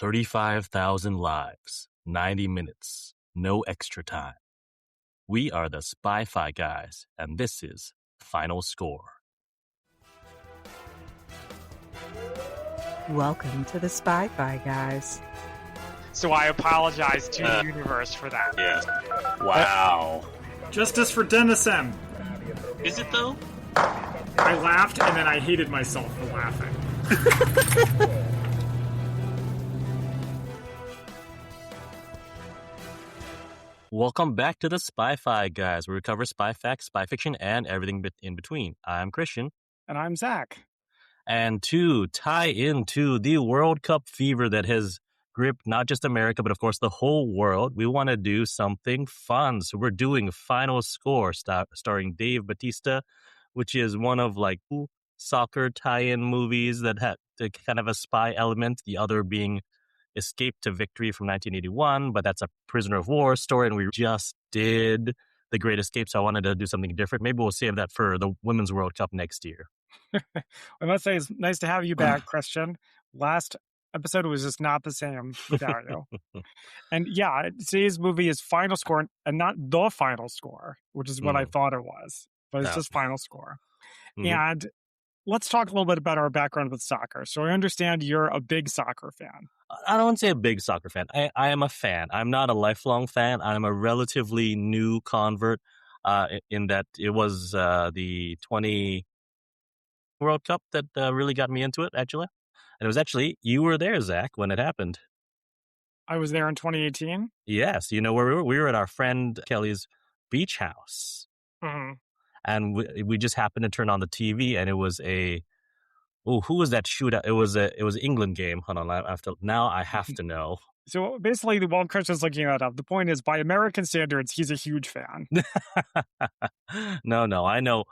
35,000 lives, 90 minutes, no extra time. We are the Spy-Fi guys, and this is Final Score. Welcome to the Spy-Fi guys. So I apologize to the universe for that. Yes. Wow. Justice for Denison! Is it though? I laughed and then I hated myself for laughing. Welcome back to the Spy-Fi guys, where we cover spy facts, spy fiction, and everything in between. I'm Christian. And I'm Zach. And to tie into the World Cup fever that has gripped not just America, but of course the whole world, we want to do something fun. So we're doing Final Score starring Dave Bautista, which is one of like soccer tie-in movies that had kind of a spy element, the other being Escape to Victory from 1981, but that's a prisoner of war story, and we just did The Great Escape, so I wanted to do something different. Maybe we'll save that for the Women's World Cup next year. I must say, it's nice to have you back, Christian. Last episode was just not the same without you. And yeah, today's movie is Final Score, and not The Final Score, which is what I thought it was, but it's just Final Score. Mm-hmm. And let's talk a little bit about our background with soccer. So I understand you're a big soccer fan. I don't want to say a big soccer fan. I am a fan. I'm not a lifelong fan. I'm a relatively new convert in that it was the 20 World Cup that really got me into it, actually. And it was actually, you were there, Zach, when it happened. I was there in 2018? Yes. You know where we were? We were at our friend Kelly's beach house. Mm-hmm. And we just happened to turn on the TV, and it was who was that shootout? It was an England game. Hold on, now I have to know. So basically, while Christian's looking that up, the point is, by American standards, he's a huge fan. No, I know.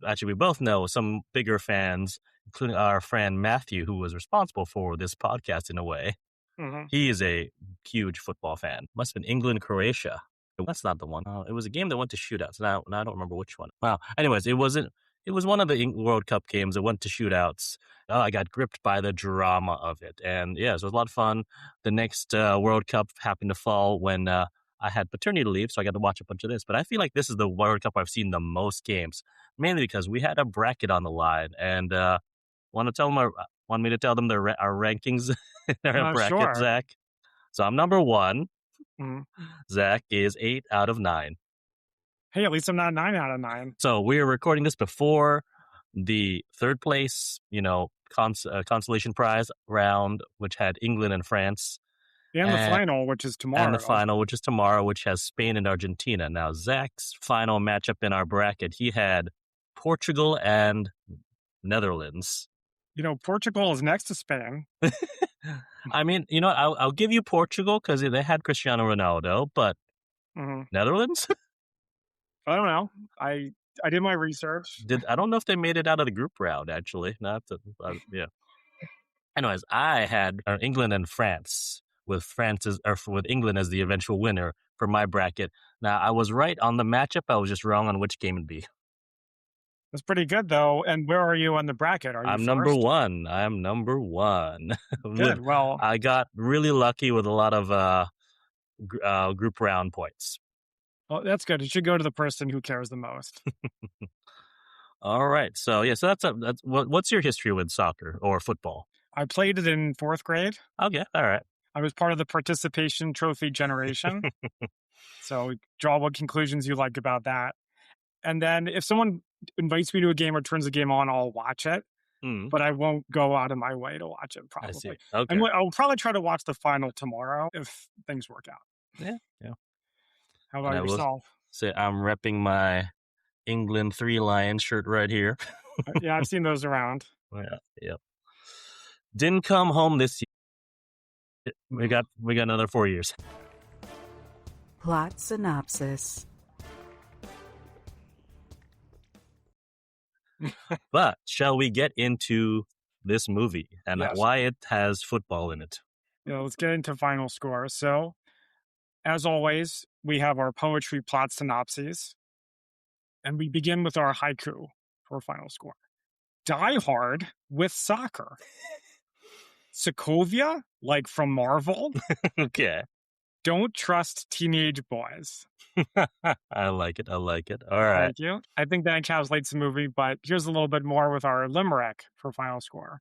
Actually, we both know some bigger fans, including our friend Matthew, who was responsible for this podcast in a way. Mm-hmm. He is a huge football fan. Must have been England, Croatia. That's not the one. It was a game that went to shootouts. Now I don't remember which one. Wow. Anyways, it was one of the World Cup games that went to shootouts. I got gripped by the drama of it. And yeah, so it was a lot of fun. The next World Cup happened to fall when I had paternity leave, so I got to watch a bunch of this. But I feel like this is the World Cup I've seen the most games, mainly because we had a bracket on the line. And want me to tell them our rankings in our bracket, sure. Zach? So I'm number 1. Mm-hmm. Zach is 8 out of 9. Hey, at least I'm not 9 out of 9. So we are recording this before the third place, consolation prize round, which had England and France. And the final, which is tomorrow. And the final, which is tomorrow, which has Spain and Argentina. Now, Zach's final matchup in our bracket, he had Portugal and Netherlands. Portugal is next to Spain. I mean, I'll give you Portugal because they had Cristiano Ronaldo, but Netherlands? I don't know. I did my research. I don't know if they made it out of the group round, actually. Yeah. Anyways, I had England and France with England as the eventual winner for my bracket. Now, I was right on the matchup. I was just wrong on which game it'd be. That's pretty good, though. And where are you on the bracket? I'm number 1. I'm number 1. Good. Well, I got really lucky with a lot of group round points. Well, that's good. It should go to the person who cares the most. All right. So that's what's your history with soccer or football? I played it in 4th grade. Okay. All right. I was part of the participation trophy generation. So draw what conclusions you like about that. And then if someone invites me to a game or turns a game on, I'll watch it. But I won't go out of my way to watch it, probably. I see. Okay. And I'll probably try to watch the final tomorrow if things work out. Yeah. How about yourself? I'm repping my England 3 Lions shirt right here. Yeah, I've seen those around. Yeah. Didn't come home this year. We got another 4 years. Plot synopsis. But shall we get into this movie and why it has football in it? Let's get into Final Score. So, as always, we have our poetry plot synopses. And we begin with our haiku for Final Score. Die Hard with soccer. Sokovia, like from Marvel. Okay. Don't trust teenage boys. I like it. All right. Thank you. I think that encapsulates the movie, but here's a little bit more with our limerick for final score.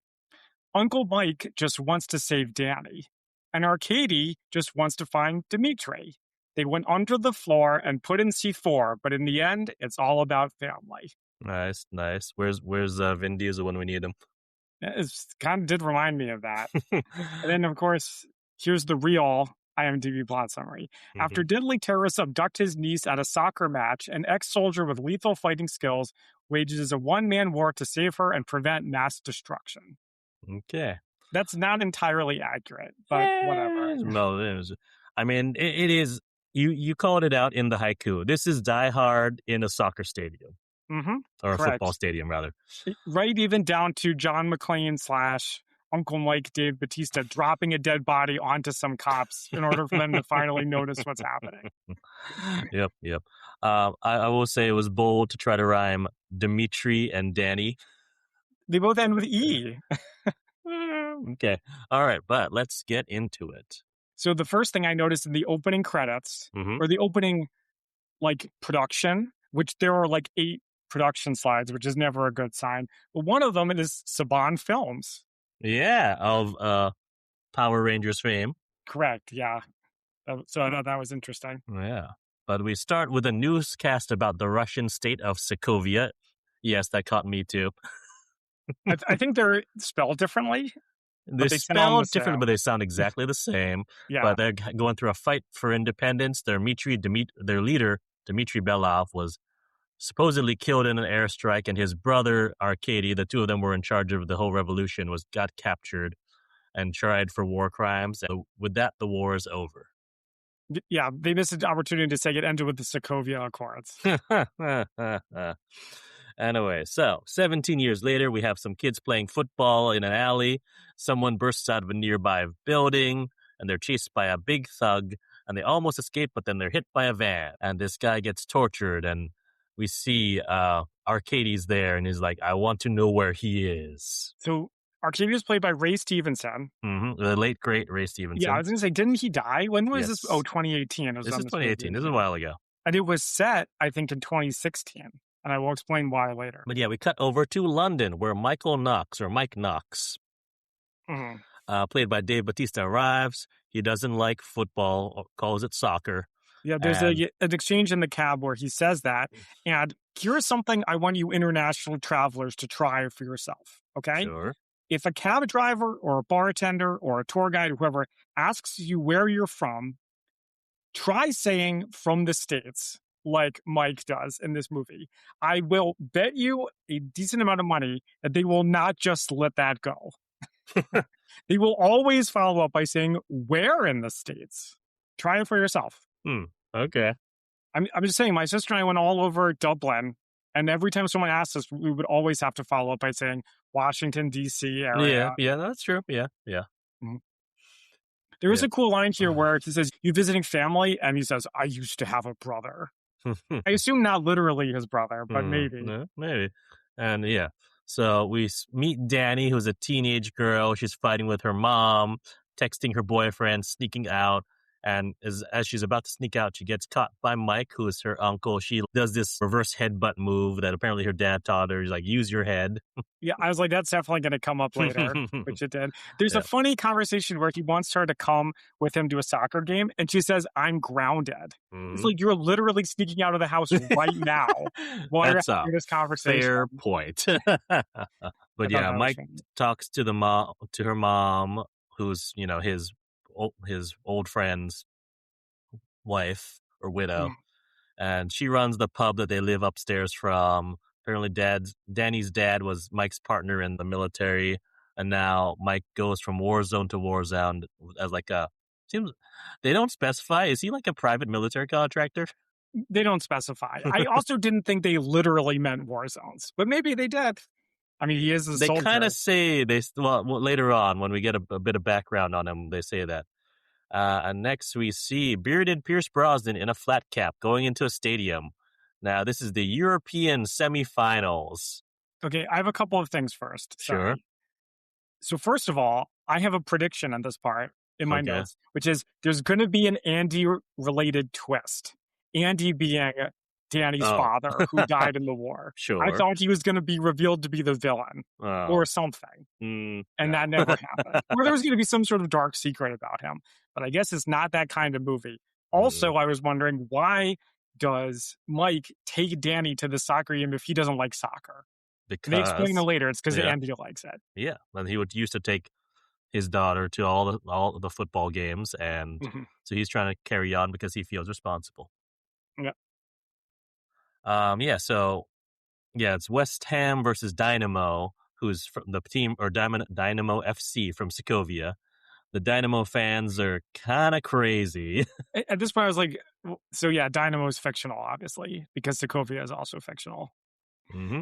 Uncle Mike just wants to save Danny, and Arcady just wants to find Dimitri. They went under the floor and put in C4, but in the end, it's all about family. Nice. Where's Vin Diesel when we need him? It kind of did remind me of that. And then, of course, here's the real IMDb plot summary. After deadly terrorists abduct his niece at a soccer match, an ex-soldier with lethal fighting skills wages a one-man war to save her and prevent mass destruction. Okay. That's not entirely accurate, but whatever. No, I mean, it is. You called it out in the haiku. This is Die Hard in a soccer stadium. Or a football stadium, rather. Right, even down to John McClane / Uncle Mike Dave Bautista dropping a dead body onto some cops in order for them to finally notice what's happening. Yep. I will say it was bold to try to rhyme Dimitri and Danny. They both end with E. Okay. All right, but let's get into it. So the first thing I noticed in the opening credits, or the opening, production, which there are 8 production slides, which is never a good sign. But one of them is Saban Films. Yeah, of Power Rangers fame. Correct, yeah. So I thought that was interesting. Yeah. But we start with a newscast about the Russian state of Sokovia. Yes, that caught me too. I think they're spelled differently. They're spelled differently, but they sound exactly the same. Yeah. But they're going through a fight for independence. Their leader, Dmitry Belov, was supposedly killed in an airstrike, and his brother, Arkady, the two of them were in charge of the whole revolution, got captured and tried for war crimes. And with that, the war is over. Yeah, they missed an opportunity to say it ended with the Sokovia Accords. Anyway, so 17 years later, we have some kids playing football in an alley. Someone bursts out of a nearby building, and they're chased by a big thug, and they almost escape, but then they're hit by a van, and this guy gets tortured, and we see Arcady's there, and he's like, I want to know where he is. So Arcady was played by Ray Stevenson. The late, great Ray Stevenson. Yeah, I was going to say, didn't he die? When was this? Oh, 2018. This is 2018. This is a while ago. And it was set, I think, in 2016. And I will explain why later. But yeah, we cut over to London, where Mike Knox, played by Dave Bautista, arrives. He doesn't like football, calls it soccer. Yeah, there's an exchange in the cab where he says that. And here's something I want you international travelers to try for yourself, okay? Sure. If a cab driver or a bartender or a tour guide, whoever, asks you where you're from, try saying from the States, like Mike does in this movie. I will bet you a decent amount of money that they will not just let that go. They will always follow up by saying, where in the States? Try it for yourself. Okay. I'm just saying, my sister and I went all over Dublin, and every time someone asked us, we would always have to follow up by saying Washington, D.C. area. Yeah, that's true. Yeah. There is a cool line here where he says, you visiting family? And he says, I used to have a brother. I assume not literally his brother, but maybe. No, maybe. And yeah. So we meet Danny, who's a teenage girl. She's fighting with her mom, texting her boyfriend, sneaking out. And as she's about to sneak out, she gets caught by Mike, who is her uncle. She does this reverse headbutt move that apparently her dad taught her. He's like, use your head. Yeah, I was like, that's definitely going to come up later, which it did. There's a funny conversation where he wants her to come with him to a soccer game, and she says, I'm grounded. It's like, you're literally sneaking out of the house right now while you're having this conversation. Fair point. But yeah, Mike talks to her mom, who's, his old friend's wife or widow, and she runs the pub that they live upstairs from. Apparently Danny's dad was Mike's partner in the military, and now Mike goes from war zone to war zone as they don't specify, is he like a private military contractor? They don't specify. I also didn't think they literally meant war zones, but maybe they did. I mean, he is a soldier. They kind of say, later on, when we get a bit of background on him, they say that. And next we see bearded Pierce Brosnan in a flat cap going into a stadium. Now, this is the European semifinals. Okay, I have a couple of things first. Sure. So first of all, I have a prediction on this part in my Okay. notes, which is there's going to be an Andy-related twist. Andy being Danny's Oh. father who died in the war. I Sure. thought he was going to be revealed to be the villain or Oh. something, Mm, and no. that never happened. Or there was going to be some sort of dark secret about him, but I guess it's not that kind of movie. Also, I was wondering, why does Mike take Danny to the soccer game if he doesn't like soccer? And they explain it Because later. It's because yeah, Andy likes it. yeah. And he would used to take his daughter to all the football games, and Mhm. so he's trying to carry on because he feels responsible. Yeah. Yeah. So yeah, it's West Ham versus Dynamo, who's from the team or Dynamo FC from Sokovia. The Dynamo fans are kind of crazy. At this point, I was like, so yeah, Dynamo is fictional, obviously, because Sokovia is also fictional. hmm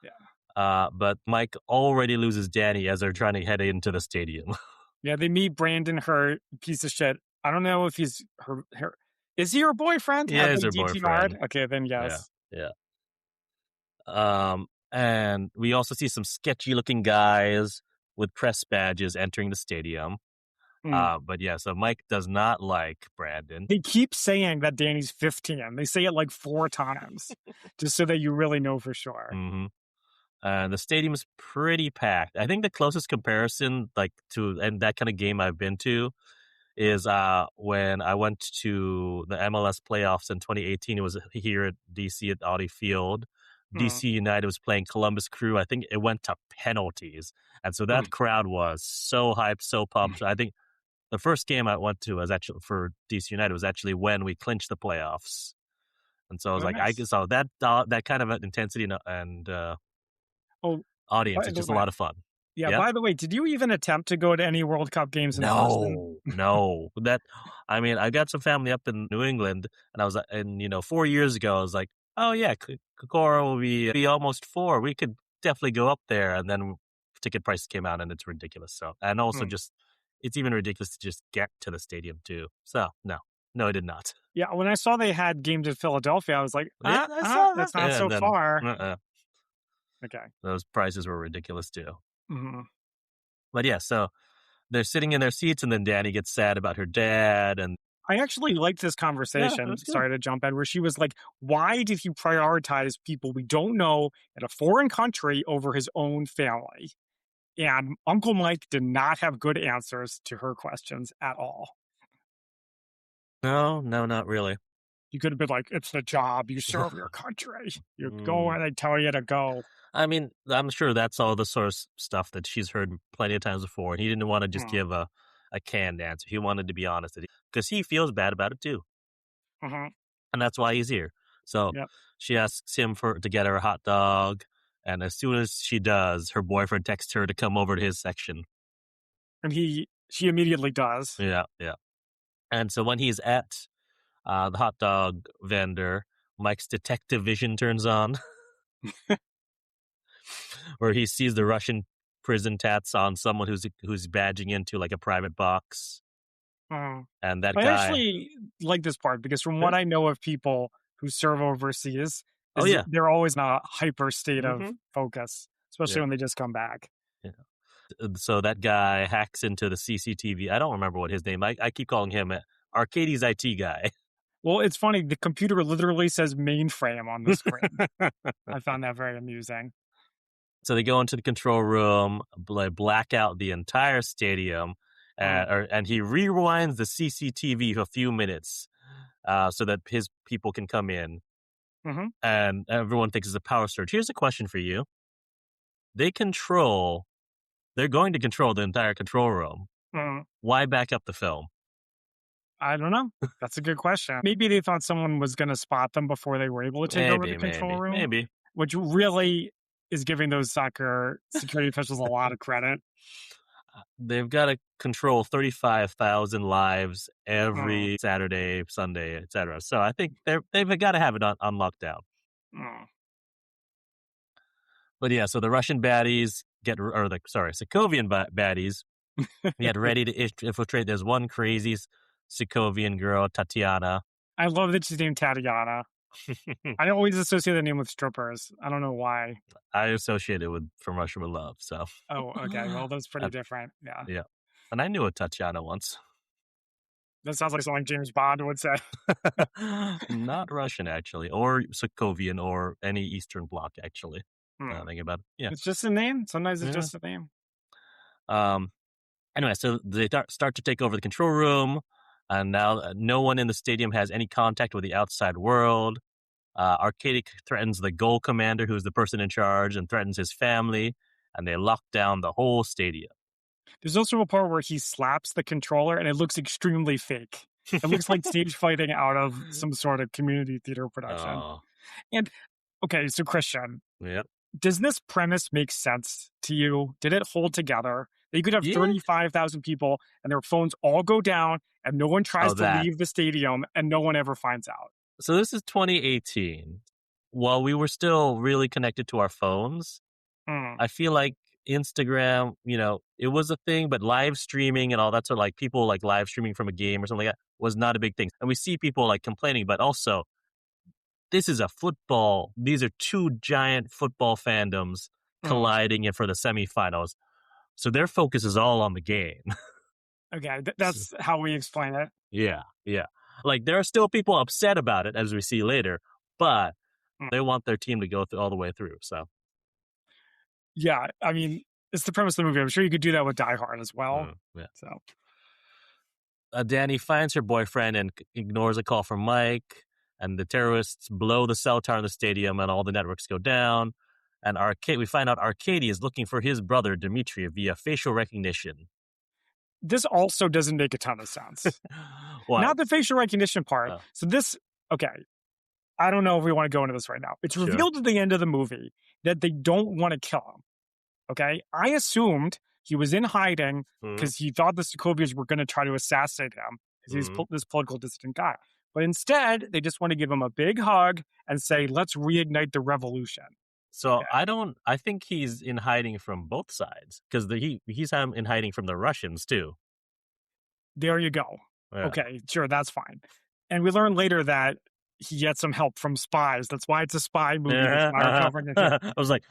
Yeah. But Mike already loses Danny as they're trying to head into the stadium. Yeah, they meet Brandon, her piece of shit. I don't know if he's her. Is he her boyfriend? Yeah, Have he's they her DTR'd? boyfriend. Okay, then Yeah, yes. yeah. And we also see some sketchy looking guys with press badges entering the stadium. Mm. But yeah, so Mike does not like Brandon. They keep saying that Danny's 15. They say it like 4 times, just so that you really know for sure. Mm-hmm. The stadium is pretty packed. I think the closest comparison, like to and that kind of game I've been to, is when I went to the MLS playoffs in 2018. It was here at DC at Audi Field. Mm. DC United was playing Columbus Crew. I think it went to penalties, and so that crowd was so hyped, so pumped. I think the first game I went to was actually for DC United was actually when we clinched the playoffs, and so I was Oh, like, nice. so that kind of intensity and Oh, audience by is the just a way, lot of fun. yeah. Yep. By the way, did you even attempt to go to any World Cup games in person? No. I mean, I got some family up in New England, and I was, and 4 years ago, I was like, oh yeah, Kokora will be almost 4. We could definitely go up there, and then ticket prices came out, and it's ridiculous. So, and also Mm. just, it's even ridiculous to just get to the stadium too. So, no, I did not. Yeah, when I saw they had games in Philadelphia, I was like, Yeah, I saw that. that's not so And then, far. Okay. those prices were ridiculous too. Mm-hmm. But yeah, so they're sitting in their seats, and then Danny gets sad about her dad, and I actually liked this yeah, conversation. that's good. Sorry to jump in, where she was like, why did he prioritize people we don't know in a foreign country over his own family? And Uncle Mike did not have good answers to her questions at all. No, not really. You could have been like, it's the job. You serve your country. You go Mm. where they tell you to go. I mean, I'm sure that's all the sort of stuff that she's heard plenty of times before, and he didn't want to just give a canned answer. He wanted to be honest because he feels bad about it too, Mm-hmm. and that's why he's here. So Yep. she asks him to get her a hot dog, and as soon as she does, her boyfriend texts her to come over to his section. And she immediately does. Yeah. And so when he's at the hot dog vendor, Mike's detective vision turns on, where he sees the Russian prison tats on someone who's badging into like a private box, Mm. and that I guy. actually like this part because from what I know of people who serve overseas, Oh yeah, they're always in a hyper state of Mhm. focus, especially Yeah. when they just come back. yeah. So that guy hacks into the CCTV. I don't remember what his name. I keep calling him Arcades IT guy. Well, it's funny. The computer literally says mainframe on the screen. I found that very amusing. So they go into the control room, black out the entire stadium, and he rewinds the CCTV for a few minutes so that his people can come in. Mm-hmm. And everyone thinks it's a power surge. Here's a question for you. They're going to control the entire control room. Mm. Why back up the film? I don't know. That's a good question. Maybe they thought someone was going to spot them before they were able to take over the control room. Maybe. Which really is giving those soccer security officials a lot of credit. They've got to control 35,000 lives every Saturday, Sunday, etc. So I think they've got to have it on lockdown. But yeah, so the Russian baddies Sokovian baddies get ready to infiltrate. There's one crazy Sokovian girl, Tatiana. I love that she's named Tatiana. I always associate the name with strippers. I don't know why. I associate it with From Russia with Love. So. Oh, okay. Well, that's pretty different. Yeah. Yeah. And I knew a Tatiana once. That sounds like something James Bond would say. Not Russian, actually, or Sokovian, or any Eastern Bloc, actually. Think about it. Yeah. It's just a name. Sometimes it's Yeah. just a name. Anyway, so they start to take over the control room, and now no one in the stadium has any contact with the outside world. Arcady threatens the goal commander, who's the person in charge, and threatens his family, and they lock down the whole stadium. There's also a part where he slaps the controller, and it looks extremely fake. It looks like stage fighting out of some sort of community theater production. Oh. And, okay, so Christian, Yep. does this premise make sense to you? Did it hold together? That you could have Yeah. 35,000 people, and their phones all go down, and no one tries to leave the stadium, and no one ever finds out. So this is 2018. While we were still really connected to our phones, I feel like Instagram, it was a thing, but live streaming and all that sort of, like, people like live streaming from a game or something like that was not a big thing. And we see people like complaining, but also these are two giant football fandoms colliding in for the semifinals. So their focus is all on the game. Okay, that's how we explain it. Yeah. Like, there are still people upset about it, as we see later, but they want their team to go all the way through. So, yeah, I mean, it's the premise of the movie. I'm sure you could do that with Die Hard as well. Yeah. So, Danny finds her boyfriend and ignores a call from Mike, and the terrorists blow the cell tower in the stadium, and all the networks go down. And we find out Arcady is looking for his brother Dmitri via facial recognition. This also doesn't make a ton of sense. Not the facial recognition part. So okay, I don't know if we want to go into this right now. It's revealed at the end of the movie that they don't want to kill him. Okay, I assumed he was in hiding because he thought the Sokovians were going to try to assassinate him because he's this political dissident guy. But instead, they just want to give him a big hug and say, let's reignite the revolution. So I think he's in hiding from both sides, because he's in hiding from the Russians too. There you go. Yeah. Okay, sure, that's fine. And we learn later that he gets some help from spies. That's why it's a spy movie. I was like,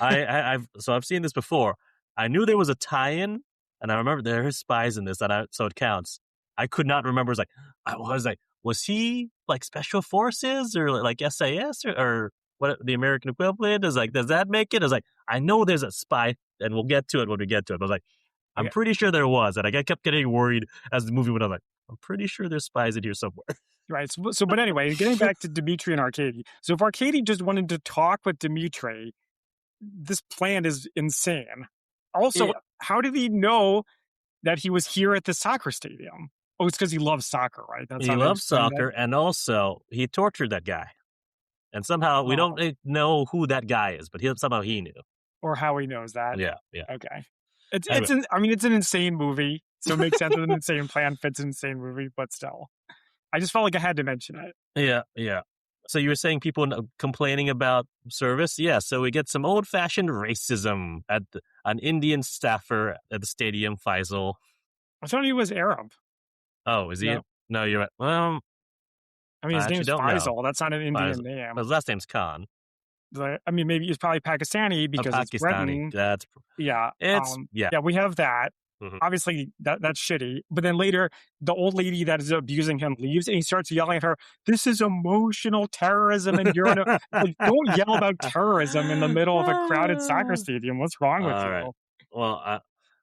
I've seen this before. I knew there was a tie-in, and I remember there are spies in this, so it counts. I could not remember. Was he like special forces or like SAS or what the American equivalent is? Like, does that make it? I was like, I know there's a spy, and we'll get to it when we get to it. But I was like, I'm pretty sure there was, and I kept getting worried as the movie went on. Like, I'm pretty sure there's spies in here somewhere. Right. So, but anyway, getting back to Dmitri and Arcady. So if Arcady just wanted to talk with Dmitri, this plan is insane. Also, how did he know that he was here at the soccer stadium? Oh, it's because he loves soccer, right? He loves soccer, and also he tortured that guy. And somehow we don't know who that guy is, but somehow he knew. Or how he knows that. Yeah. Okay. It's an insane movie, so it makes sense that an insane plan fits an insane movie, but still. I just felt like I had to mention it. Yeah. So you were saying people complaining about service? Yeah, so we get some old-fashioned racism at an Indian staffer at the stadium, Faisal. I thought he was Arab. Oh, is he? No, you're right. Well, I mean, his name's Faisal. That's not an Indian name. His last name's Khan. I mean, maybe he's probably Pakistani because it's Britain. That's we have that. Mm-hmm. Obviously, that's shitty. But then later, the old lady that is abusing him leaves, and he starts yelling at her, "This is emotional terrorism, and you're don't yell about terrorism in the middle of a crowded soccer stadium. What's wrong with you?" Right. Well,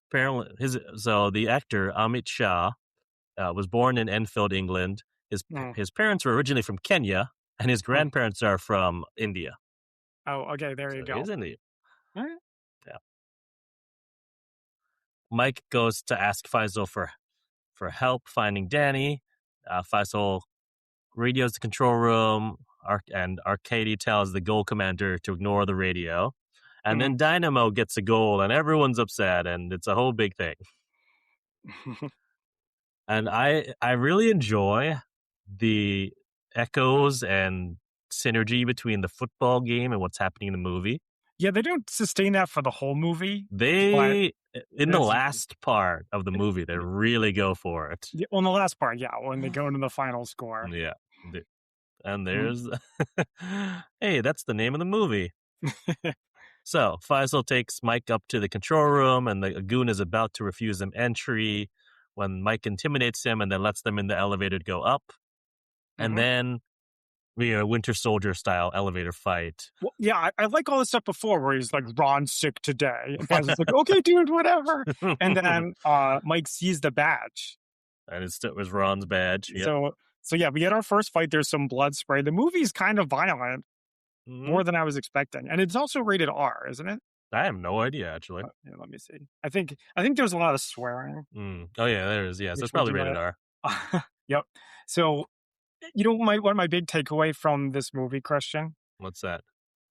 apparently, the actor Amit Shah was born in Enfield, England. His parents were originally from Kenya, and his grandparents are from India. Oh, okay. There you go. He's Indian. All right. Yeah. Mike goes to ask Faisal for help finding Danny. Faisal radios the control room, and Arcady tells the goal commander to ignore the radio. And then Dynamo gets a goal, and everyone's upset, and it's a whole big thing. And I really enjoy the echoes and synergy between the football game and what's happening in the movie. Yeah, they don't sustain that for the whole movie. In the last part of the movie, they really go for it. Yeah, well, in the last part, when they go into the final score. Yeah. And there's... Hey, that's the name of the movie. So Faisal takes Mike up to the control room, and the goon is about to refuse him entry when Mike intimidates him and then lets them in the elevator to go up. And then Winter Soldier style elevator fight. Well, yeah, I like all this stuff before where he's like, Ron's sick today. And Faisal's like, okay, dude, whatever. And then Mike sees the badge. And it was Ron's badge. Yep. So yeah, we get our first fight. There's some blood spray. The movie's kind of violent, more than I was expecting. And it's also rated R, isn't it? I have no idea, actually. Yeah, let me see. I think there's a lot of swearing. Oh, yeah, there is. Yes, it's probably rated R. Yep. So, what my big takeaway from this movie, Christian? What's that?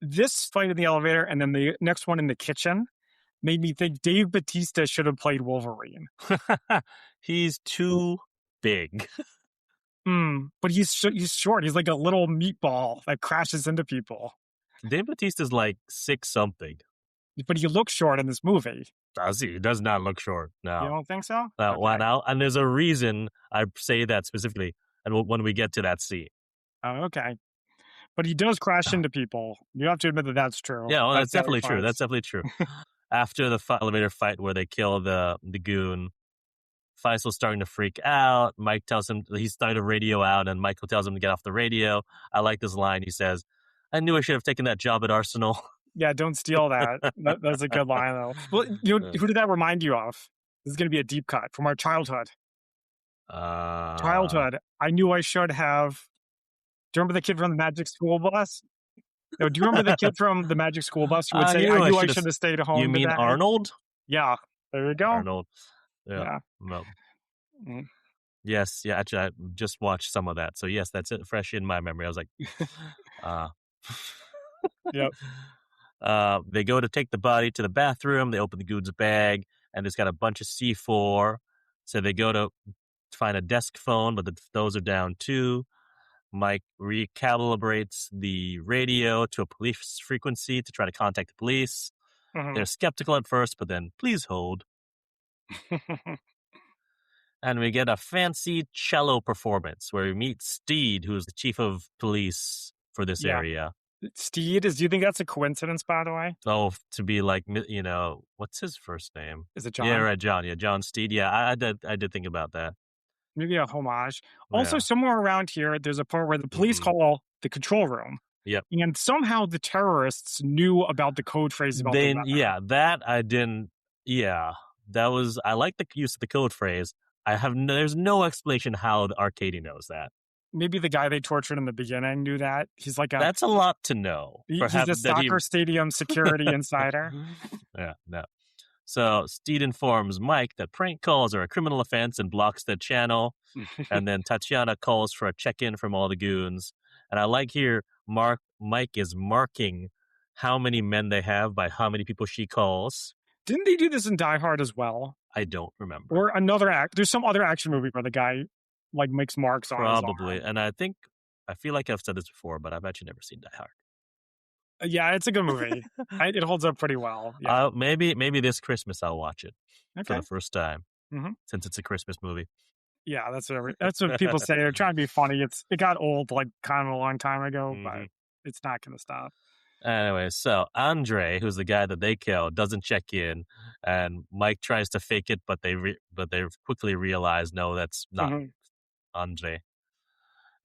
This fight in the elevator and then the next one in the kitchen made me think Dave Bautista should have played Wolverine. He's too big. But he's short. He's like a little meatball that crashes into people. Dave Bautista's like 6-something. But he looks short in this movie. Does he? He does not look short. No. You don't think so? Okay. And there's a reason I say that specifically, and when we get to that scene. Oh, okay. But he does crash into people. You have to admit that that's true. Yeah, well, that's definitely true. That's definitely true. After the elevator fight where they kill the goon, Faisal's starting to freak out. Mike tells him he's starting to radio out, and Michael tells him to get off the radio. I like this line. He says, I knew I should have taken that job at Arsenal. Yeah, don't steal that. That's a good line, though. Well, who did that remind you of? This is going to be a deep cut from our childhood. Childhood. I knew I should have. Do you remember the kid from the Magic School Bus? No, do you remember the kid from the Magic School Bus who would say, I knew I should have stayed home? You mean today? Arnold? Yeah. There you go. Arnold. Yeah. No. Yes. Yeah. Actually, I just watched some of that. So, yes, that's it. Fresh in my memory. I was like, Yep. They go to take the body to the bathroom. They open the goon's bag, and it's got a bunch of C4. So they go to find a desk phone, but those are down too. Mike recalibrates the radio to a police frequency to try to contact the police. They're skeptical at first, but then, please hold. And we get a fancy cello performance where we meet Steed, who's the chief of police for this area. Steed, do you think that's a coincidence, by the way? Oh, to be like, what's his first name? Is it John? Yeah, right, John. Yeah, John Steed. Yeah, I did think about that. Maybe a homage. Also, somewhere around here, there's a part where the police call the control room. Yep. And somehow the terrorists knew about the code phrase about the weapon. Yeah, that I didn't. Yeah, that was. I like the use of the code phrase. There's no explanation how the Arcady knows that. Maybe the guy they tortured in the beginning knew that. He's like that's a lot to know. He's a soccer stadium security insider. Yeah, no. So Steed informs Mike that prank calls are a criminal offense and blocks the channel. And then Tatiana calls for a check-in from all the goons. And I like here, Mike is marking how many men they have by how many people she calls. Didn't they do this in Die Hard as well? I don't remember. Or there's some other action movie where the guy like makes marks on probably. his arm. And I feel like I've said this before, but I've actually never seen Die Hard. Yeah, it's a good movie. It holds up pretty well. Yeah. Maybe this Christmas I'll watch it for the first time, since it's a Christmas movie. Yeah, that's what people say. They're trying to be funny. It got old like kind of a long time ago, but it's not going to stop. Anyway, so Andre, who's the guy that they killed, doesn't check in, and Mike tries to fake it, but they quickly realize no, that's not Andre.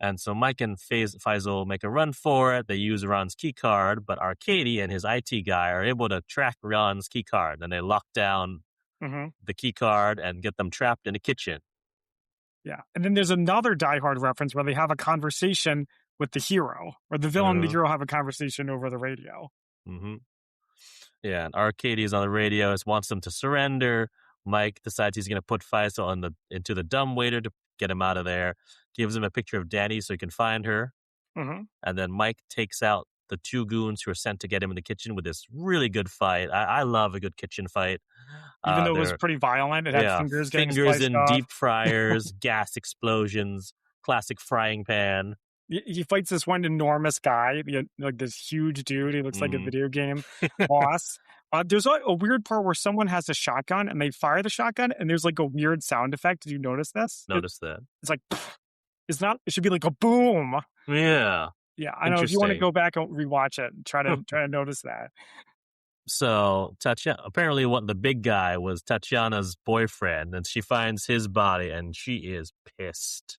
And so Mike and Faisal make a run for it. They use Ron's key card, but Arcady and his IT guy are able to track Ron's key card. And they lock down the key card and get them trapped in a kitchen. Yeah. And then there's another Die Hard reference where they have a conversation with the hero, or the villain and the hero have a conversation over the radio. Yeah, and Arcady is on the radio, wants them to surrender. Mike decides he's going to put Faisal into the dumbwaiter to get him out of there. Gives him a picture of Danny so he can find her. And then Mike takes out the two goons who are sent to get him in the kitchen with this really good fight. I love a good kitchen fight. Even though it was pretty violent. It had fingers in off. Deep fryers, gas explosions, classic frying pan. He fights this one enormous guy, like this huge dude. He looks like a video game boss. There's a weird part where someone has a shotgun and they fire the shotgun and there's like a weird sound effect. Did you notice this? Notice that. It's like, it's not, it should be like a boom. Yeah. Yeah. I know if you want to go back and rewatch it, try to notice that. So Tatiana, apparently what the big guy was Tatiana's boyfriend, and she finds his body and she is pissed.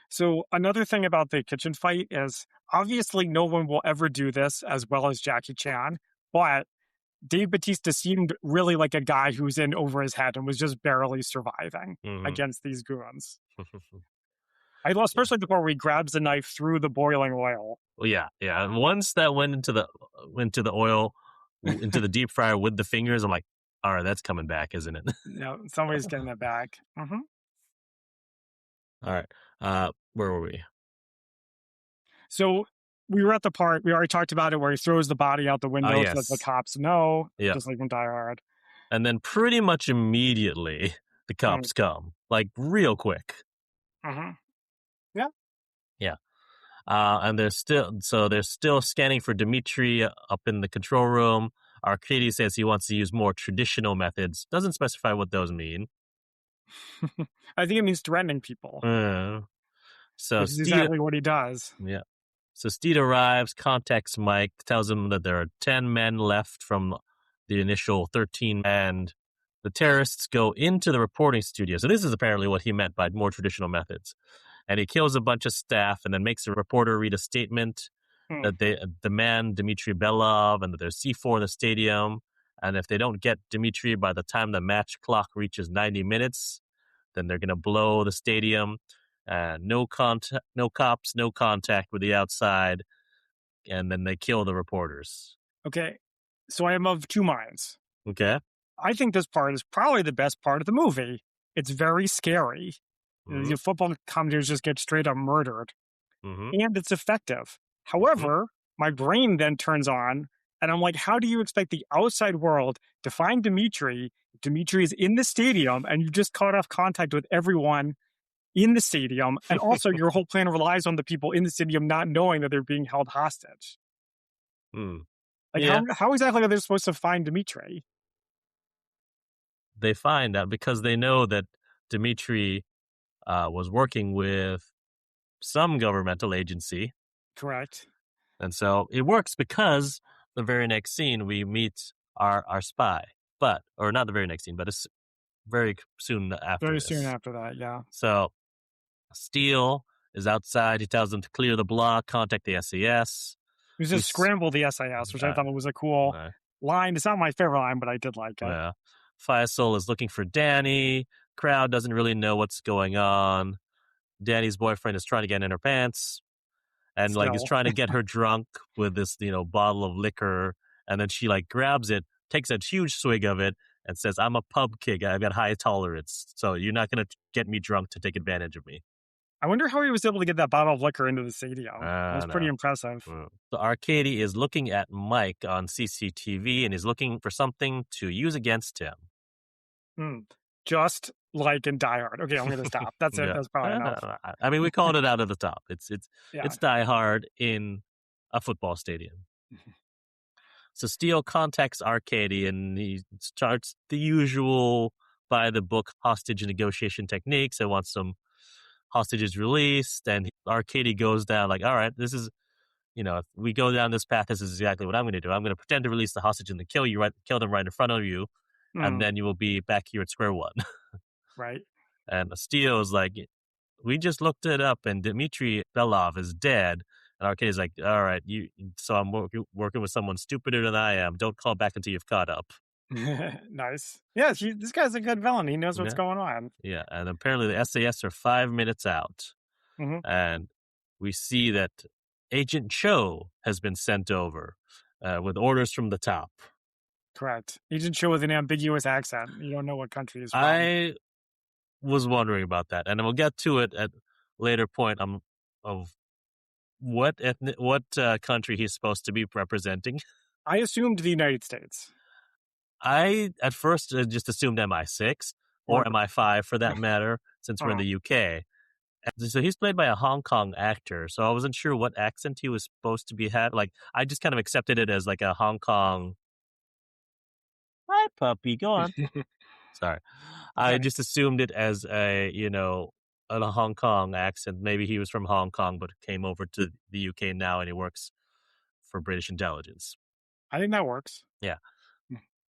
So another thing about the kitchen fight is obviously no one will ever do this as well as Jackie Chan, but Dave Bautista seemed really like a guy who's in over his head and was just barely surviving against these goons. I love especially the part where he grabs the knife through the boiling oil. Well, yeah. And once that went into the oil, into the deep fryer with the fingers, I'm like, all right, that's coming back, isn't it? No, somebody's getting it back. All right. Where were we? So we were at the part, we already talked about it, where he throws the body out the window so that the cops know, just like from Die Hard. And then pretty much immediately, the cops come, like real quick. Yeah. Yeah. And they're still scanning for Dimitri up in the control room. Arcady says he wants to use more traditional methods. Doesn't specify what those mean. I think it means threatening people. So which is exactly what he does. Yeah. So Steed arrives, contacts Mike, tells him that there are 10 men left from the initial 13, and the terrorists go into the reporting studio. So this is apparently what he meant by more traditional methods. And he kills a bunch of staff and then makes a reporter read a statement that they demand Dmitry Belov and that there's C4 in the stadium. And if they don't get Dmitry by the time the match clock reaches 90 minutes, then they're going to blow the stadium. No cops, no contact with the outside. And then they kill the reporters. Okay. So I am of two minds. Okay. I think this part is probably the best part of the movie. It's very scary. The football commentators just get straight up murdered. And it's effective. However, my brain then turns on, and I'm like, how do you expect the outside world to find Dimitri? Dimitri is in the stadium, and you just cut off contact with everyone in the stadium. And also, your whole plan relies on the people in the stadium not knowing that they're being held hostage. How exactly are they supposed to find Dimitri? They find out because they know that Dimitri was working with some governmental agency. Correct. And so it works because the very next scene we meet our spy. Or not the very next scene, but it's very soon after soon after that, yeah. So Steele is outside. He tells them to clear the block, contact the SAS. He just scramble the SAS, which I thought was a cool line. It's not my favorite line, but I did like it. Yeah. Faisal is looking for Danny. Crowd doesn't really know what's going on. Danny's boyfriend is trying to get in her pants and is trying to get her drunk with this, bottle of liquor. And then she grabs it, takes a huge swig of it and says, I'm a pub kid. I've got high tolerance. So you're not going to get me drunk to take advantage of me. I wonder how he was able to get that bottle of liquor into the stadium. It was pretty impressive. So Arcady is looking at Mike on CCTV and he's looking for something to use against him. Just like in Die Hard. Okay, I'm going to stop. That's it. That's probably enough. I mean, we called it out of the top. It's Die Hard in a football stadium. So Steele contacts Arcady and he starts the usual by-the-book hostage negotiation techniques. And wants some hostages released. And Arcady goes down all right, this is, if we go down this path, this is exactly what I'm going to do. I'm going to pretend to release the hostage and kill them right in front of you. And then you will be back here at square one. Right. And Steele is like, we just looked it up and Dmitry Belov is dead. And Arcady's like, all right, so I'm working with someone stupider than I am. Don't call back until you've caught up. Nice. Yeah, this guy's a good villain. He knows what's going on. Yeah, and apparently the SAS are 5 minutes out. And we see that Agent Cho has been sent over with orders from the top. Correct. Agent Cho with an ambiguous accent. You don't know what country he's from. I was wondering about that, and we'll get to it at a later point of what country he's supposed to be representing. I assumed the United States. I, at first, just assumed MI6 or MI5 for that matter, since we're in the UK. And so he's played by a Hong Kong actor, so I wasn't sure what accent he was supposed to be having. I just kind of accepted it as a Hong Kong... Hi, puppy. Go on. Sorry. I just assumed it as a Hong Kong accent. Maybe he was from Hong Kong, but came over to the UK now and he works for British intelligence. I think that works. Yeah.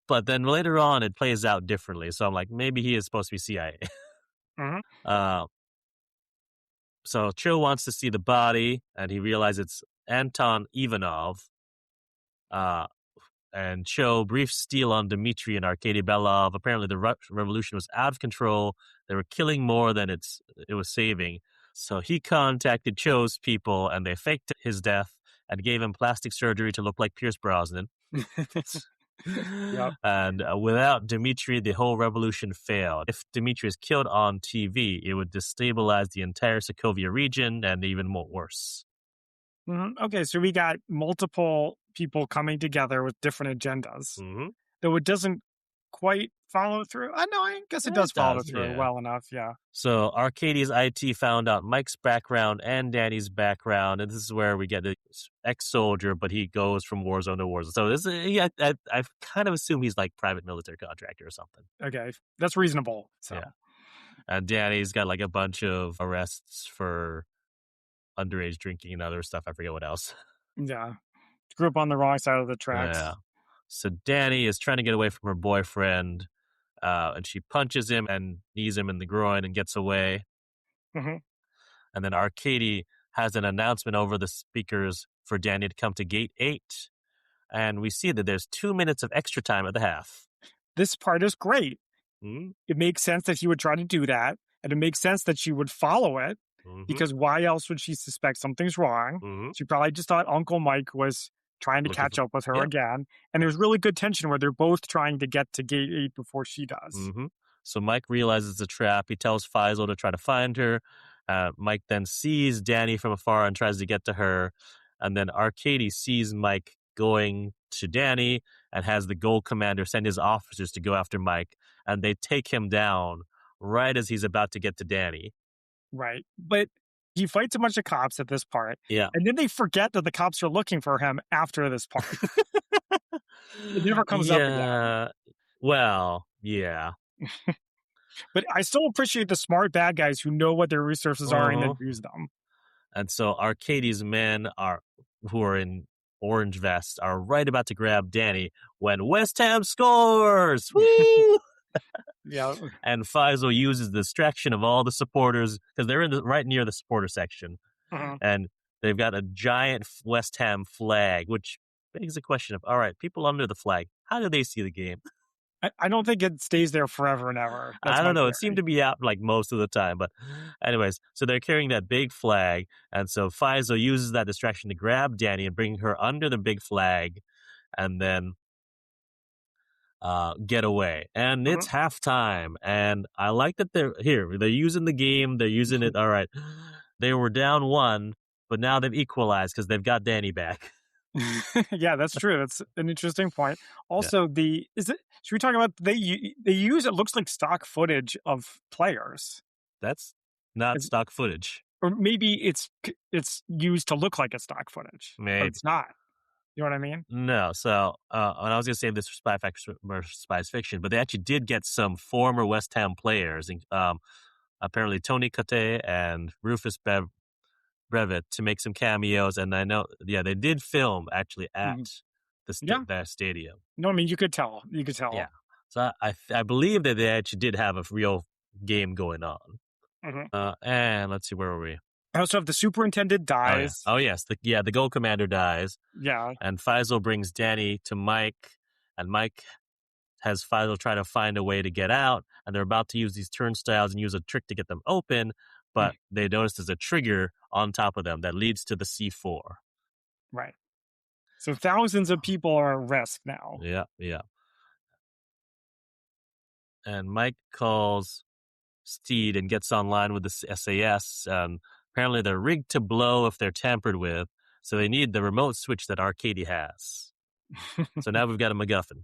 But then later on, it plays out differently. So I'm like, maybe he is supposed to be CIA. Mhm. So Cho wants to see the body, and he realizes it's Anton Ivanov. And Cho briefs steel on Dmitry and Arkady Belov. Apparently, the revolution was out of control. They were killing more than it was saving. So he contacted Cho's people, and they faked his death and gave him plastic surgery to look like Pierce Brosnan. Yep. And without Dmitry, the whole revolution failed. If Dmitry is killed on TV, it would destabilize the entire Sokovia region and even more worse. Okay, so we got multiple people coming together with different agendas, though it doesn't quite follow through. No, I guess it does follow through well enough, yeah. So Arcadie's IT found out Mike's background and Danny's background, and this is where we get the ex-soldier, but he goes from war zone to war zone. So this, I kind of assume he's like private military contractor or something. Okay, that's reasonable. So. Yeah. And Danny's got like a bunch of arrests for underage drinking and other stuff. I forget what else. Yeah. Grew up on the wrong side of the tracks. Yeah. So Danny is trying to get away from her boyfriend, and she punches him and knees him in the groin and gets away. And then Arcady has an announcement over the speakers for Danny to come to Gate 8. And we see that there's 2 minutes of extra time at the half. This part is great. It makes sense that he would try to do that. And it makes sense that she would follow it. Because why else would she suspect something's wrong? She probably just thought Uncle Mike was trying to catch up with her again. And there's really good tension where they're both trying to get to Gate 8 before she does. So Mike realizes the trap. He tells Faisal to try to find her. Mike then sees Danny from afar and tries to get to her. And then Arcady sees Mike going to Danny and has the Gold Commander send his officers to go after Mike. And they take him down right as he's about to get to Danny. Right. But he fights a bunch of cops at this part. Yeah. And then they forget that the cops are looking for him after this part. It never comes up again. Well, yeah. But I still appreciate the smart bad guys who know what their resources are and then use them. And so Arcady's men who are in orange vests are right about to grab Danny when West Ham scores. Woo! Yeah. And Faisal uses the distraction of all the supporters because they're right near the supporter section. And they've got a giant West Ham flag, which begs the question of, all right, people under the flag, how do they see the game? I don't think it stays there forever and ever. I don't know. It seemed to be out like most of the time. But anyways, so they're carrying that big flag. And so Faisal uses that distraction to grab Danny and bring her under the big flag and then get away. And it's halftime. And I like that they're using the game. They're using it. All right. They were down 1, but now they've equalized because they've got Danny back. Yeah, that's true. That's an interesting point. Also, should we talk about they use it looks like stock footage of players. That's not stock footage. Or maybe it's used to look like a stock footage. Maybe. But it's not. You know what I mean? No. So, and I was going to say this for Spy's Fiction, but they actually did get some former West Ham players, apparently Tony Cote and Rufus Brevet, to make some cameos. And I know, they did film actually at that stadium. No, I mean, you could tell. Yeah. So I believe that they actually did have a real game going on. And let's see, where were we? I also have the superintendent dies. Oh, yes. The Gold Commander dies. Yeah. And Faisal brings Danny to Mike, and Mike has Faisal try to find a way to get out, and they're about to use these turnstiles and use a trick to get them open, but they notice there's a trigger on top of them that leads to the C4. Right. So thousands of people are at risk now. Yeah. And Mike calls Steed and gets online with the SAS, and apparently they're rigged to blow if they're tampered with, so they need the remote switch that Arcady has. So now we've got a MacGuffin.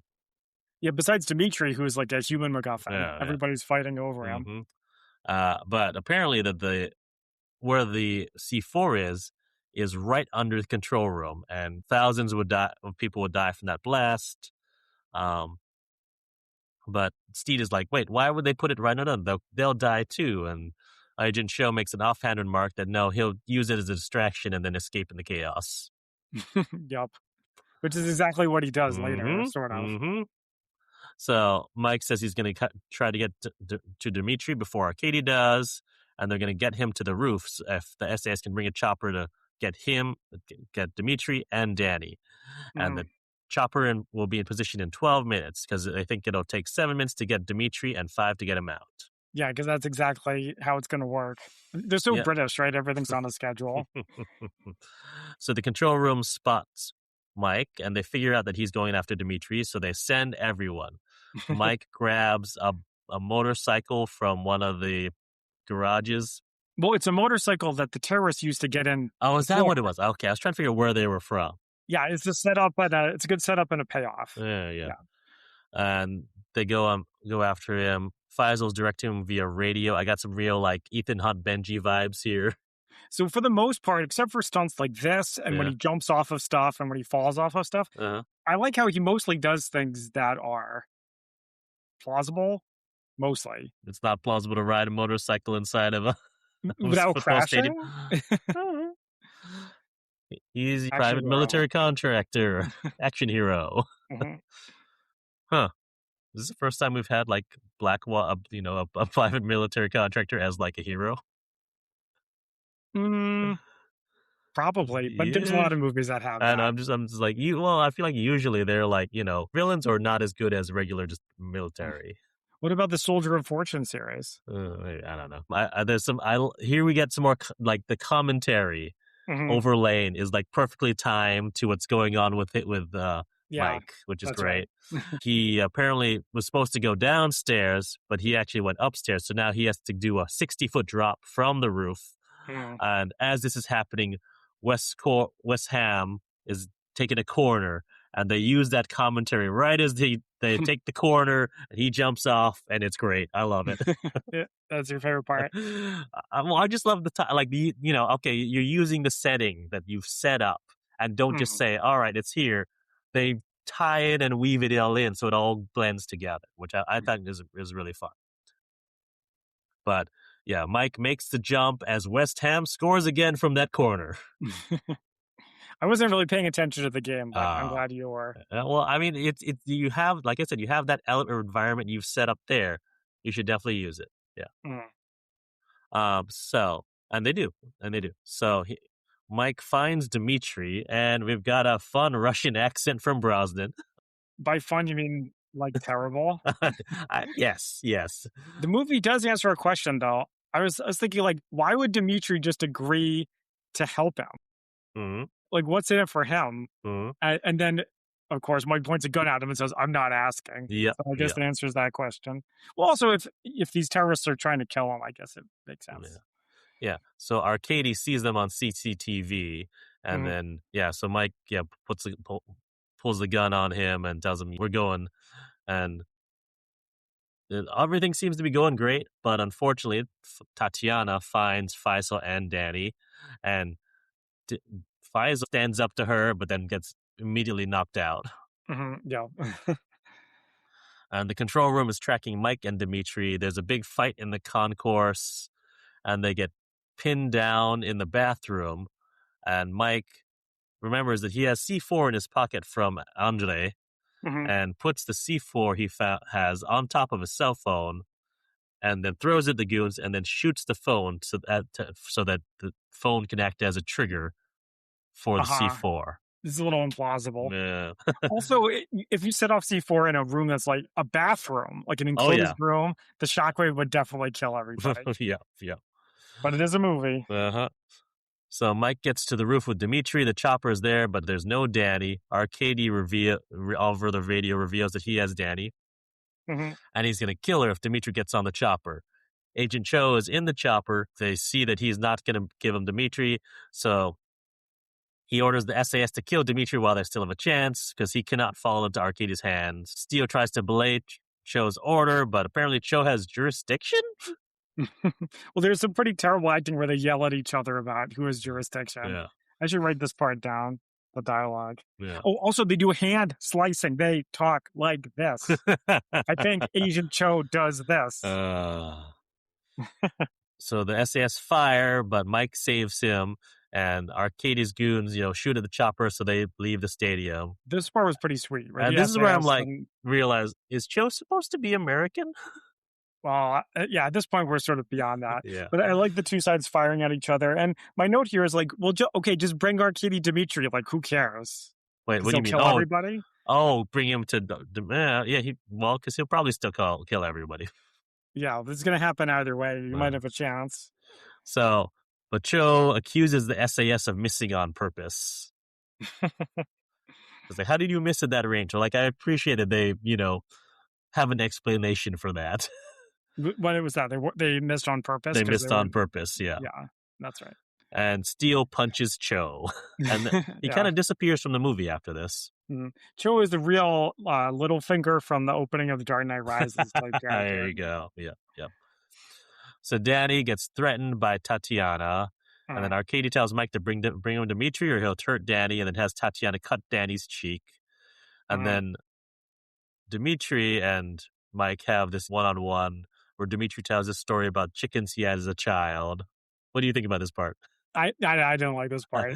Yeah, besides Dmitry, who's like a human MacGuffin. Everybody's fighting over him. But apparently where the C4 is right under the control room, and thousands of people would die from that blast. But Steed is like, wait, why would they put it right under them? They'll die too. And Agent Cho makes an offhand remark that no, he'll use it as a distraction and then escape in the chaos. Yep. Which is exactly what he does later, sort of. So Mike says he's going to try to get to Dimitri before Arcady does, and they're going to get him to the roofs if the SAS can bring a chopper to get Dimitri and Danny. And the chopper will be in position in 12 minutes because I think it'll take 7 minutes to get Dimitri and 5 to get him out. Yeah, because that's exactly how it's going to work. They're so British, right? Everything's on a schedule. So the control room spots Mike, and they figure out that he's going after Dimitri, so they send everyone. Mike grabs a motorcycle from one of the garages. Well, it's a motorcycle that the terrorists used to get in. Oh, is that what it was? Okay, I was trying to figure out where they were from. Yeah, it's a setup, but it's a good setup and a payoff. Yeah. And they go after him. Faisal's directing him via radio. I got some real like Ethan Hunt Benji vibes here. So for the most part, except for stunts like this and when he jumps off of stuff and when he falls off of stuff, I like how he mostly does things that are plausible. Mostly. It's not plausible to ride a motorcycle inside of a without crashing. He's a private military contractor, action hero. Huh. This is the first time we've had like a private military contractor as like a hero. Probably, but there's a lot of movies that have that. And I'm just like I feel like usually they're like villains are not as good as regular just military. What about the Soldier of Fortune series? I don't know. There's some. Here we get some more the commentary overlaying is like perfectly timed to what's going on with Mike, which is great. Right. He apparently was supposed to go downstairs, but he actually went upstairs. So now he has to do a 60-foot drop from the roof. And as this is happening, West Ham is taking a corner, and they use that commentary right as they take the corner, and he jumps off, and it's great. I love it. Yeah, that's your favorite part. Well, I just love the time. Like okay, you're using the setting that you've set up, and don't just say, "All right, it's here." They tie it and weave it all in, so it all blends together, which I thought is really fun. But yeah, Mike makes the jump as West Ham scores again from that corner. I wasn't really paying attention to the game, but I'm glad you were. Well, I mean, you have, like I said, you have that element or environment you've set up there. You should definitely use it. Yeah. And they do. So Mike finds Dimitri, and we've got a fun Russian accent from Brosnan. By fun, you mean like terrible? Yes. The movie does answer a question, though. I was thinking, like, why would Dimitri just agree to help him? Like, what's in it for him? And then, of course, Mike points a gun at him and says, "I'm not asking." Yeah. So I guess it answers that question. Well, also, if these terrorists are trying to kill him, I guess it makes sense. Yeah. So Arcady sees them on CCTV, and then so Mike pulls the gun on him and tells him, "We're going," and everything seems to be going great. But unfortunately, Tatiana finds Faisal and Danny, and Faisal stands up to her, but then gets immediately knocked out. Yeah. And the control room is tracking Mike and Dimitri. There's a big fight in the concourse, and they get pinned down in the bathroom. And Mike remembers that he has C4 in his pocket from Andre, and puts the C4 he has on top of his cell phone, and then throws it at the goons, and then shoots the phone so that the phone can act as a trigger for the C4. This is a little implausible. Yeah. Also, if you set off C4 in a room that's like a bathroom, like an enclosed room, the shockwave would definitely kill everybody. Yeah. But it is a movie. So Mike gets to the roof with Dimitri. The chopper is there, but there's no Danny. Arcady over the radio reveals that he has Danny. And he's going to kill her if Dimitri gets on the chopper. Agent Cho is in the chopper. They see that he's not going to give him Dimitri, so he orders the SAS to kill Dimitri while they still have a chance, because he cannot fall into Arcady's hands. Steele tries to belay Cho's order, but apparently Cho has jurisdiction? Well, there's some pretty terrible acting where they yell at each other about who has jurisdiction. Yeah. I should write this part down, the dialogue. Yeah. Oh, also, they do hand slicing. They talk like this. I think Agent Cho does this. So the SAS fire, but Mike saves him, And Arcadie's goons, shoot at the chopper, so they leave the stadium. This part was pretty sweet, right? And The this is where I'm SAS like, and- realize, is Cho supposed to be American? Well, yeah, at this point, we're sort of beyond that. Yeah. But I like the two sides firing at each other. And my note here is like, well, okay, just bring Arcadie Dimitri. Like, who cares? Wait, what do you mean? Kill everybody? Bring him to because he'll probably still kill everybody. Yeah, this is going to happen either way. You might have a chance. So, but Cho accuses the SAS of missing on purpose. It's like, how did you miss at that range? Like, I appreciated they, have an explanation for that. What was that? They missed on purpose? They missed on purpose, yeah. Yeah, that's right. And Steele punches Cho. And he kind of disappears from the movie after this. Cho is the real Littlefinger from the opening of The Dark Knight Rises. Like there you go. Yeah. So Danny gets threatened by Tatiana. And then Arcadie tells Mike to bring him Dimitri or he'll hurt Danny, and then has Tatiana cut Danny's cheek. And then Dimitri and Mike have this one-on-one where Dimitri tells a story about chickens he had as a child. What do you think about this part? I don't like this part.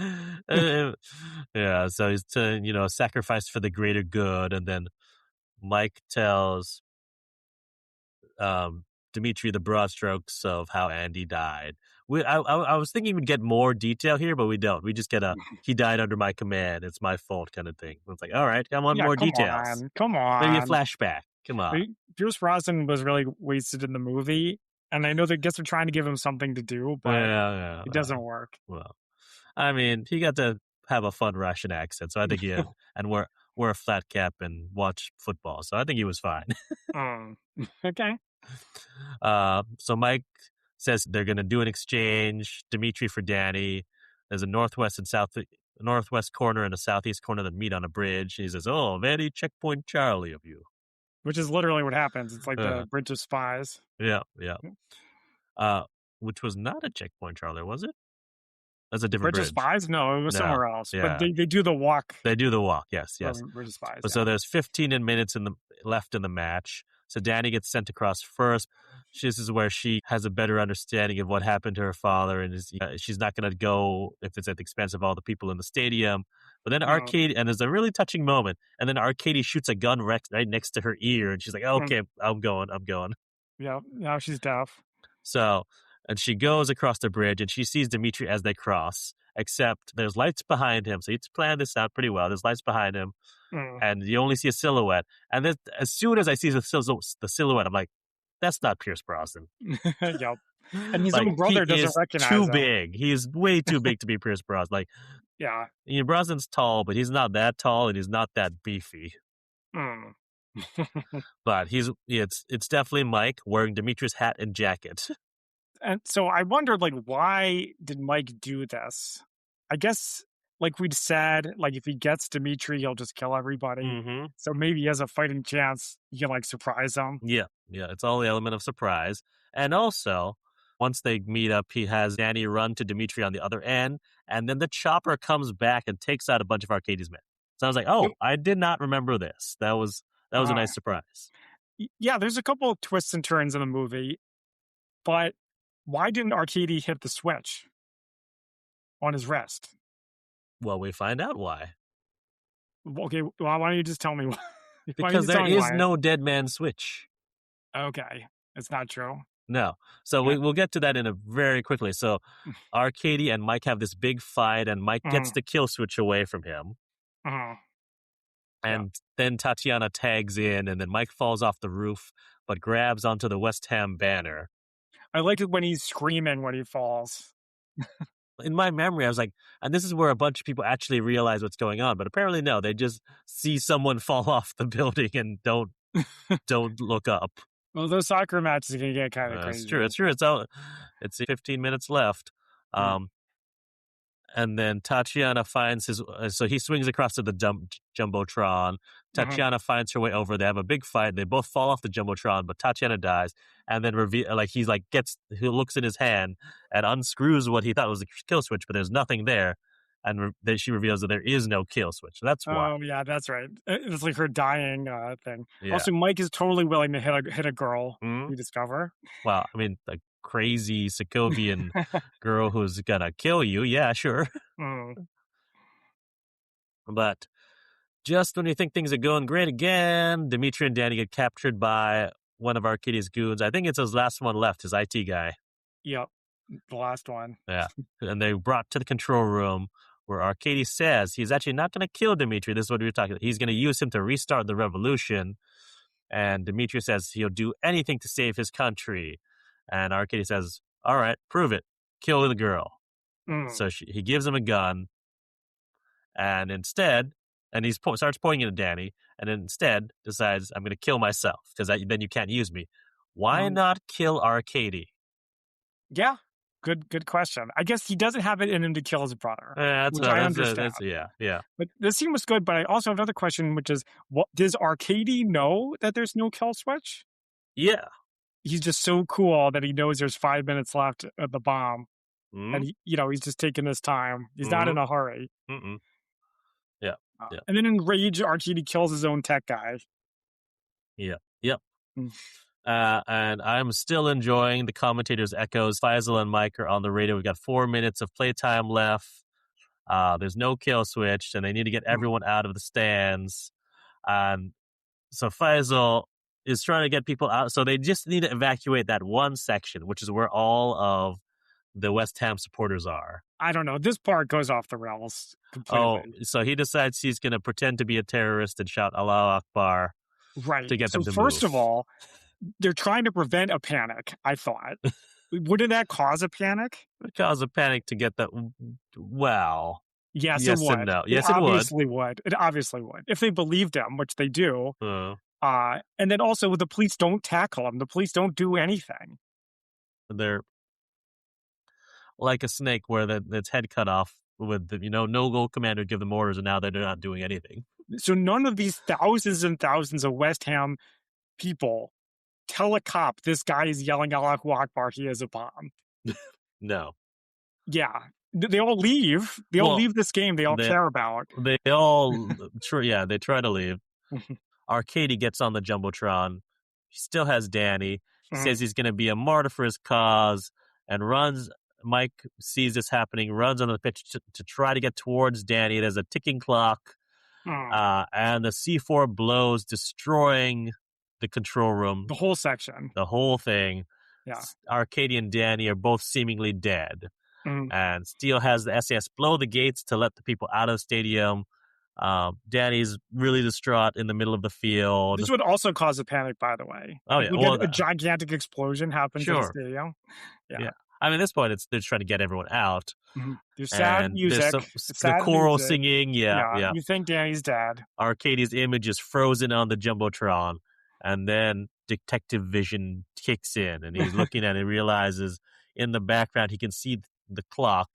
Yeah, so he's sacrificed for the greater good, and then Mike tells Dimitri the broad strokes of how Andy died. I was thinking we'd get more detail here, but we don't. We just get he died under my command, it's my fault kind of thing. It's like, all right, I want more details. Come on. Maybe a flashback. Come on. Pierce Brosnan was really wasted in the movie, and I know that they're trying to give him something to do, but it doesn't work. Well, I mean, he got to have a fun Russian accent, so I think and wear a flat cap and watch football, so I think he was fine. Okay. So Mike says they're going to do an exchange, Dimitri for Danny. There's a northwest corner and a southeast corner that meet on a bridge. He says, "Oh, very checkpoint Charlie of you." Which is literally what happens. It's like the Bridge of Spies. Yeah. Which was not a checkpoint Charlie, was it? That's a different Bridge of Spies? No, it was somewhere else. Yeah. But they do the walk. They do the walk, yes. Bridge of Spies. So there's 15 minutes left in the match. So Danny gets sent across first. This is where she has a better understanding of what happened to her father, and she's not going to go if it's at the expense of all the people in the stadium. But then Arcadie, and there's a really touching moment, and then Arcadie shoots a gun right next to her ear, and she's like, okay, I'm going. Yeah, now she's deaf. So, and she goes across the bridge, and she sees Dimitri as they cross, except there's lights behind him. So he's planned this out pretty well. There's lights behind him, and you only see a silhouette. And then as soon as I see the silhouette, I'm like, that's not Pierce Brosnan. Yep. And his own brother doesn't recognize him. Too big. He is way too big to be Pierce Brosnan. Like, yeah. Brosnan's tall, but he's not that tall, and he's not that beefy. But it's definitely Mike wearing Dimitri's hat and jacket. And so I wondered, like, why did Mike do this? I guess, like we'd said, like, if he gets Dimitri, he'll just kill everybody. Mm-hmm. So maybe he has a fighting chance. He can, like, surprise them. Yeah. It's all the element of surprise. And also, once they meet up, he has Danny run to Dimitri on the other end, and then the chopper comes back and takes out a bunch of Arcadie's men. So I was like, oh, I did not remember this. That was a nice surprise. Yeah, there's a couple of twists and turns in the movie, but why didn't Arcadie hit the switch on his wrist? Well, we find out why. Okay, well, why don't you just tell me why? Because there is no dead man switch. Okay, it's not true. No. So we'll get to that in a very quickly. So Arcadie and Mike have this big fight, and Mike gets the kill switch away from him. And then Tatiana tags in, and then Mike falls off the roof, but grabs onto the West Ham banner. I liked it when he's screaming when he falls. In my memory, I was like, and this is where a bunch of people actually realize what's going on, but apparently no, they just see someone fall off the building and don't look up. Well, those soccer matches can get kind of crazy. It's true. It's 15 minutes left. And then Tatiana finds so he swings across to the Jumbotron. Tatiana finds her way over. They have a big fight. They both fall off the Jumbotron, but Tatiana dies. And then he looks in his hand and unscrews what he thought was a kill switch, but there's nothing there. And then she reveals that there is no kill switch. That's why. Oh, yeah, that's right. It's like her dying thing. Yeah. Also, Mike is totally willing to hit a girl, we discover. Well, I mean, like, crazy Sokovian girl who's gonna kill you. Yeah, sure. But just when you think things are going great again, Dimitri and Danny get captured by one of Arcadia's goons. I think it's his last one left, his IT guy. Yep, the last one. Yeah. And they brought to the control room where Arcady says he's actually not going to kill Dimitri. This is what we were talking about. He's going to use him to restart the revolution. And Dimitri says he'll do anything to save his country. And Arcady says, all right, prove it. Kill the girl. So he gives him a gun. And instead, and he starts pointing at Danny, and instead decides, I'm going to kill myself because then you can't use me. Why not kill Arcady? Yeah, good question. I guess he doesn't have it in him to kill his brother, that's which I understand. Yeah. But this scene was good, but I also have another question, which is, does Arcady know that there's no kill switch? Yeah. He's just so cool that he knows there's 5 minutes left of the bomb. And, he's just taking his time. He's not in a hurry. Yeah. And then in rage, Arcady kills his own tech guy. Yeah. Yep. And I'm still enjoying the commentators' echoes. Faisal and Mike are on the radio. We've got 4 minutes of playtime left. There's no kill switch, and they need to get everyone out of the stands. And so Faisal is trying to get people out. So they just need to evacuate that one section, which is where all of the West Ham supporters are. I don't know. This part goes off the rails completely. Oh, so he decides he's going to pretend to be a terrorist and shout Allah Akbar to get them to move. First of all, they're trying to prevent a panic, I thought. Wouldn't that cause a panic? It would cause a panic to get that. Well, yes, it would. And no. Yes, it would. It obviously would. If they believed him, which they do. And then also, the police don't tackle him. The police don't do anything. They're like a snake where its head cut off with the, no goal commander give them orders, and now they're not doing anything. So none of these thousands and thousands of West Ham people tell a cop this guy is yelling Allahu Akbar, he has a bomb. No. Yeah. They all leave. They all leave this game they all care about. They all, they try to leave. Arcady gets on the Jumbotron. He still has Danny. He says he's going to be a martyr for his cause and runs. Mike sees this happening, runs on the pitch to try to get towards Danny. There's a ticking clock. And the C4 blows, destroying the control room. The whole section. The whole thing. Yeah. Arcady and Danny are both seemingly dead. And Steele has the SAS blow the gates to let the people out of the stadium. Danny's really distraught in the middle of the field. This would also cause a panic, by the way. Oh, yeah. A gigantic explosion happens in the stadium. Yeah. I mean, at this point, they're trying to get everyone out. There's sad music. The choral singing. Yeah. You think Danny's dead. Arcady's image is frozen on the Jumbotron. And then detective vision kicks in. And he's looking at it and realizes in the background he can see the clock.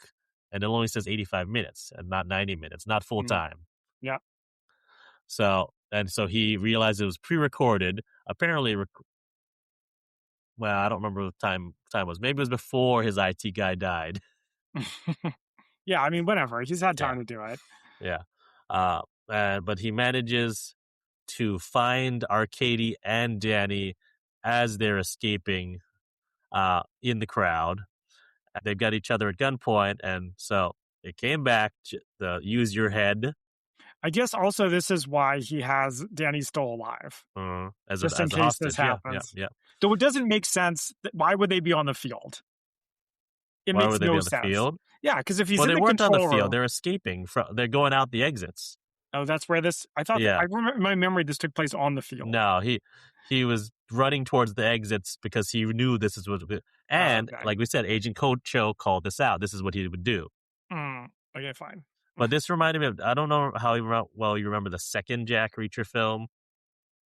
And it only says 85 minutes and not 90 minutes, not full time. Yeah. So he realized it was pre-recorded. Apparently, I don't remember what the time was. Maybe it was before his IT guy died. Yeah, I mean, whatever. He's had time to do it. Yeah. But he manages to find Arcady and Danny as they're escaping in the crowd. They've got each other at gunpoint, and so it came back to use your head. I guess also this is why he has Danny still alive. Just in case this happens. Yeah. Though it doesn't make sense. Why would they be on the field? Why would they be on the field? Yeah, because if he's in the they weren't on the control field. room, They're escaping. They're going out the exits. Oh, that's where this... I thought... I remember in my memory this took place on the field. No, he was running towards the exits because he knew this is what... And, like we said, Agent Cho called this out. This is what he would do. Okay, fine. But this reminded me of... I don't know how well you remember the second Jack Reacher film.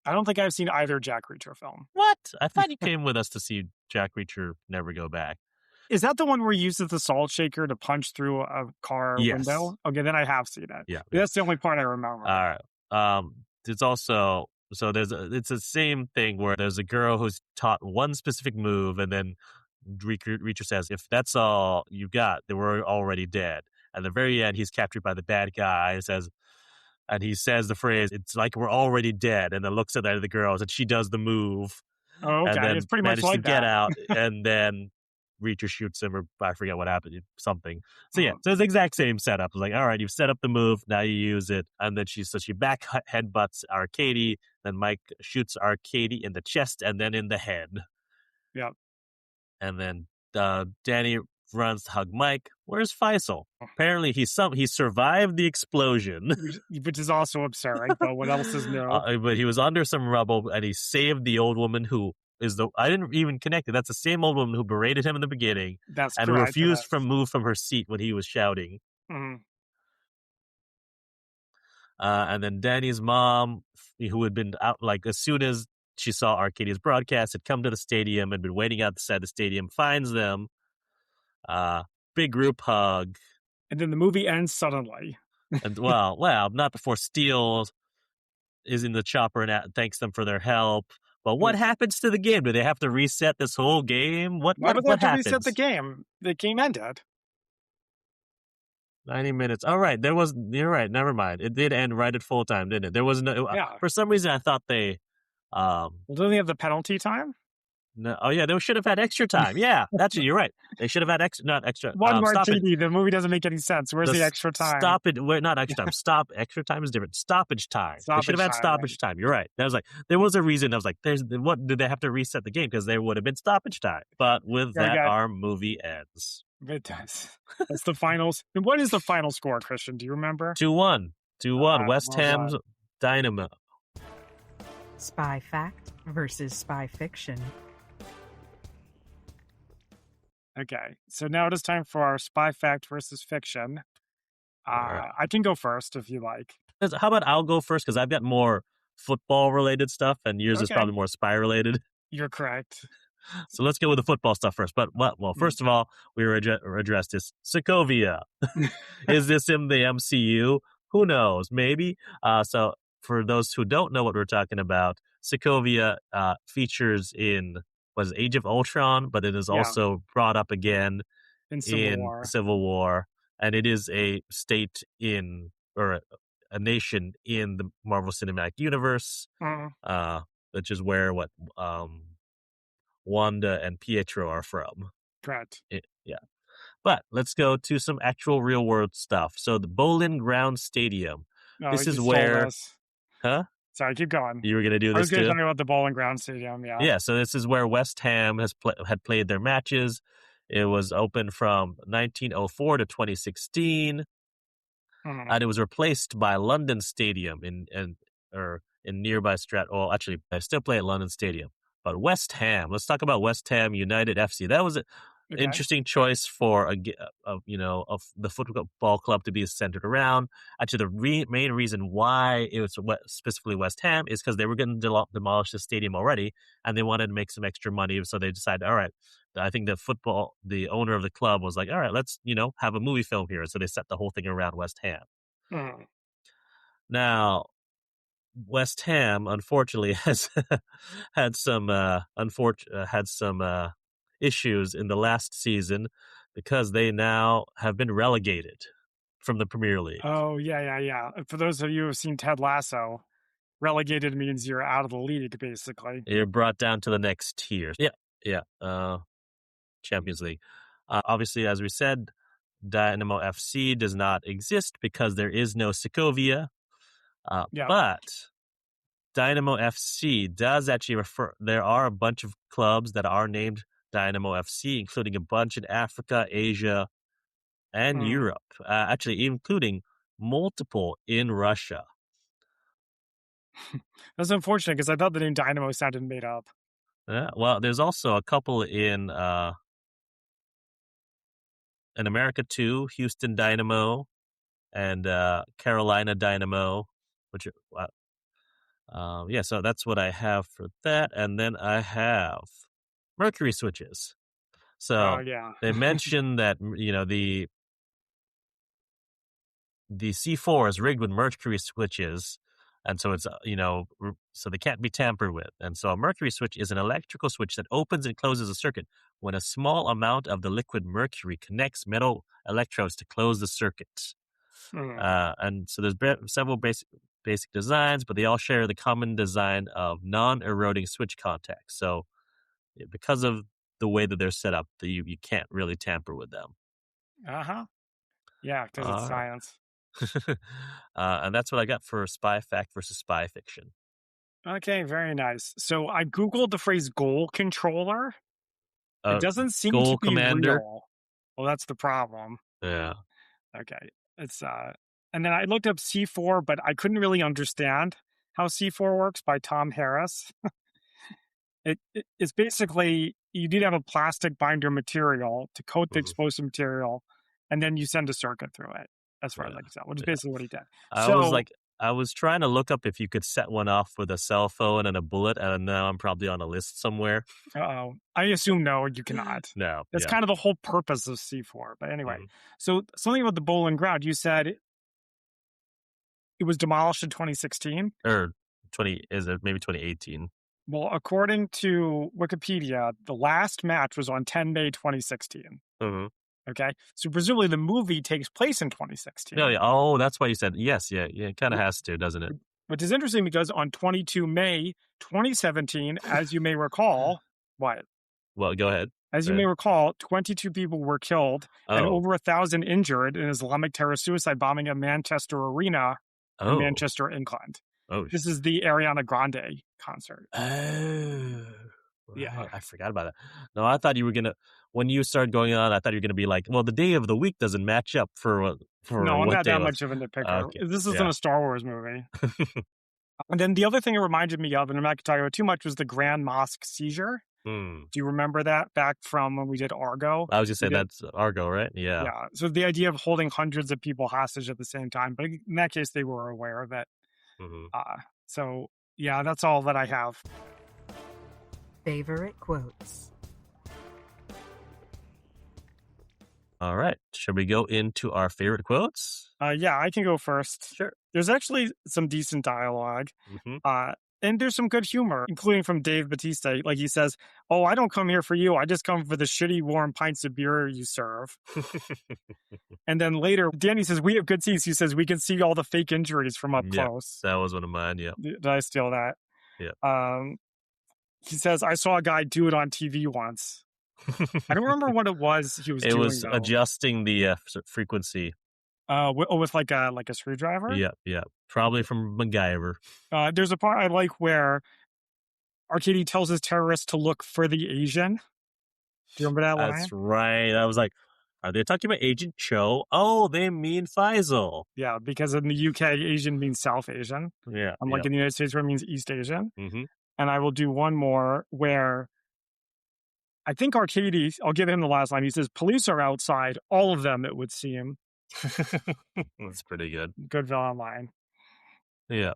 I don't think I've seen either Jack Reacher film. What? I thought you came with us to see Jack Reacher Never Go Back. Is that the one where he uses the salt shaker to punch through a car window? Okay, then I have seen it. Yeah. That's the only part I remember. All right. It's also... So it's the same thing where there's a girl who's taught one specific move, and then Reacher says, if that's all you got, then we're already dead. At the very end, he's captured by the bad guy and he says the phrase, it's like we're already dead, and then looks at the girls, and she does the move. Oh, okay. And then it's pretty much like to get out, and then Reacher shoots him, or I forget what happened, something. So yeah, so it's the exact same setup. It's like, all right, you've set up the move, now you use it, and then she back headbutts Arcady. Then Mike shoots Arcady in the chest and then in the head. Yep. And then Danny runs to hug Mike. Where's Faisal? Apparently he survived the explosion, which is also absurd. But what else is new? But he was under some rubble, and he saved the old woman who is I didn't even connect it. That's the same old woman who berated him in the beginning. That's and correct, refused to move from her seat when he was shouting. Mm-hmm. And then Danny's mom, who had been out, like, as soon as she saw Arcadia's broadcast, had come to the stadium and been waiting outside the stadium, finds them. Big group hug. And then the movie ends suddenly. And well, not before Steele is in the chopper and thanks them for their help. But what happens to the game? Do they have to reset this whole game? Why would they have to reset the game? The game ended. 90 minutes. All right, you're right. Never mind. It did end right at full time, didn't it? There was no. For some reason, I thought they. Well, don't they have the penalty time? No. Oh yeah, they should have had extra time. Yeah, you're right. They should have had not extra. One martini. The movie doesn't make any sense. Where's the extra time? Stop it. Not extra time. Stop. Extra time is different. Stoppage time. They should have had stoppage time. You're right. I was like, there was a reason. I was like, what did they have to reset the game? Because there would have been stoppage time. But with that, our movie ends. It does. That's the finals. And what is the final score, Christian? Do you remember? 2-1. 2-1. West Ham's Dynamo. Spy fact versus spy fiction. Okay, so now it is time for our spy fact versus fiction. Right. I can go first if you like. How about I'll go first, because I've got more football-related stuff, and yours is probably more spy-related. You're correct. So let's go with the football stuff first. But, well, first of all, we were addressed as Sokovia. Is this in the MCU? Who knows? Maybe. So for those who don't know what we're talking about, Sokovia features in Age of Ultron, but it is also brought up again in Civil War. And it is a state or a nation in the Marvel Cinematic Universe, which is where Wanda and Pietro are from. Correct. Yeah. But let's go to some actual real world stuff. So the Bowling Ground Stadium. This is where... Huh? Sorry, keep going. You were going to do this too? I was going to talk about the Bowling Ground Stadium, yeah. Yeah, so this is where West Ham had played their matches. It was open from 1904 to 2016. And it was replaced by London Stadium in nearby Well, actually, I still play at London Stadium. But West Ham, let's talk about West Ham United FC. That was an interesting choice for the football club to be centered around. Actually, the main reason why it was specifically West Ham is because they were going to demolish the stadium already, and they wanted to make some extra money. So they decided, all right, I think the owner of the club was like, all right, let's have a movie film here. So they set the whole thing around West Ham. Now, West Ham, unfortunately, has had some issues in the last season because they now have been relegated from the Premier League. Oh, yeah. For those of you who have seen Ted Lasso, relegated means you're out of the league, basically. You're brought down to the next tier. Yeah. Champions League. Obviously, as we said, Dynamo FC does not exist because there is no Sokovia. But Dynamo FC does actually there are a bunch of clubs that are named Dynamo FC, including a bunch in Africa, Asia, and Europe. Actually, including multiple in Russia. That's unfortunate because I thought the name Dynamo sounded made up. Well, there's also a couple in America too, Houston Dynamo and Carolina Dynamo, which so that's what I have for that. And then I have Mercury switches. So they mentioned that the C4 is rigged with Mercury switches, and so it's so they can't be tampered with. And so a Mercury switch is an electrical switch that opens and closes a circuit when a small amount of the liquid mercury connects metal electrodes to close the circuit. And so there's several basic designs, but they all share the common design of non-eroding switch contacts. So because of the way that they're set up, that you can't really tamper with them. Yeah, because it's science. And that's what I got for spy fact versus spy fiction. Okay, very nice. So I Googled the phrase goal controller. It doesn't seem Goal to be commander. real. Well, that's the problem. Yeah. Okay. It's and then I looked up C4, but I couldn't really understand how C4 works by Tom Harris. It's basically you need to have a plastic binder material to coat the explosive material, and then you send a circuit through it, as far as I can tell, which is basically what he did. I was trying to look up if you could set one off with a cell phone and a bullet, and now I'm probably on a list somewhere. Uh-oh. I assume no, you cannot. No. That's kind of the whole purpose of C4. But anyway, so something about the Bowling Ground, you said it was demolished in 2016? Or maybe 2018? Well, according to Wikipedia, the last match was on 10 May 2016. Okay, so presumably the movie takes place in 2016. Yeah. Oh, that's why you said yes. Yeah. It kind of has to, doesn't it? Which is interesting because on 22 May 2017, as you may recall, what? Well, go ahead. As you may recall, 22 people were killed and over 1,000 injured in Islamic terrorist suicide bombing at Manchester Arena in Manchester, England. This is the Ariana Grande concert. Yeah, I forgot about that. No, I thought you were gonna. When you started going on, I thought you were gonna be like, "Well, the day of the week doesn't match up for No, I'm what not day that it was." much of a nitpicker. Okay, This isn't a Star Wars movie. And then the other thing it reminded me of, and I'm not going to talk about it too much, was the Grand Mosque seizure. Do you remember that back from when we did Argo? I was just saying that's Argo, right? Yeah. Yeah. So the idea of holding hundreds of people hostage at the same time, but in that case, they were aware of it. So yeah, that's all that I have. Favorite quotes. All right. Should we go into our favorite quotes? Yeah, I can go first. Sure. There's actually some decent dialogue. And there's some good humor, including from Dave Bautista. Like he says, "Oh, I don't come here for you. I just come for the shitty warm pints of beer you serve." And then later, Danny says, "We have good seats." He says, "We can see all the fake injuries from up close." That was one of mine. Yeah. Did I steal that? Yeah. He says, "I saw a guy do it on TV once." I don't remember what it was he was doing. It was though. adjusting the frequency. With like a screwdriver? Yeah. Probably from MacGyver. There's a part I like where Arcady tells his terrorists to look for the Asian. Do you remember that line? That's right. I was like, are they talking about Agent Cho? Oh, they mean Faisal. Yeah, because in the UK, Asian means South Asian. Yeah. Unlike in the United States where it means East Asian. And I will do one more where I think Arcady, I'll give him the last line. He says, "Police are outside, all of them, it would seem." That's pretty good. Good villain line. Yeah.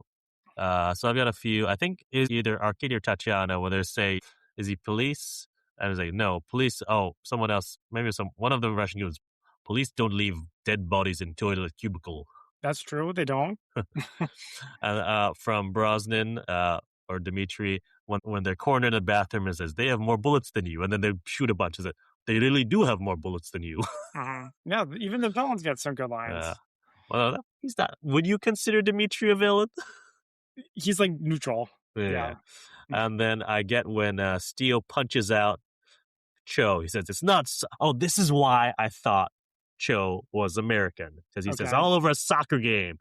So I've got a few. I think it's either Arcady or Tatiana where they say, "Is he police?" And I was like, "No, police." Oh, someone else. Maybe one of the Russian goes, "Police don't leave dead bodies in toilet cubicle." That's true. They don't. And from Brosnan or Dmitri, when they're cornered in the bathroom, and says, "They have more bullets than you," and then they shoot a bunch. Is it? They really do have more bullets than you. Yeah, even the villains get some good lines. Well, he's not. Would you consider Dmitri a villain? He's like neutral. Yeah. And then I get when Steele punches out Cho. He says, "It's not. This is why I thought Cho was American," because he says all over a soccer game,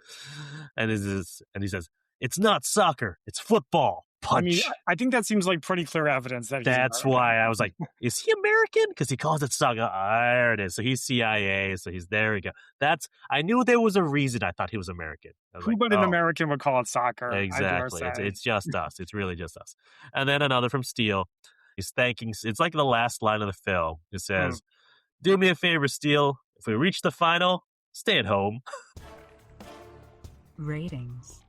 and he says, "It's not soccer. It's football." Punch. I mean, I think that seems like pretty clear evidence that that's why I was like, is he American? Because he calls it soccer. There it is. So he's CIA. So there we go. I knew there was a reason I thought he was American. Who but an American would call it soccer? Exactly. It's just us. It's really just us. And then another from Steele. He's thanking. It's like the last line of the film. It says, "Do me a favor, Steele. If we reach the final, stay at home." Ratings.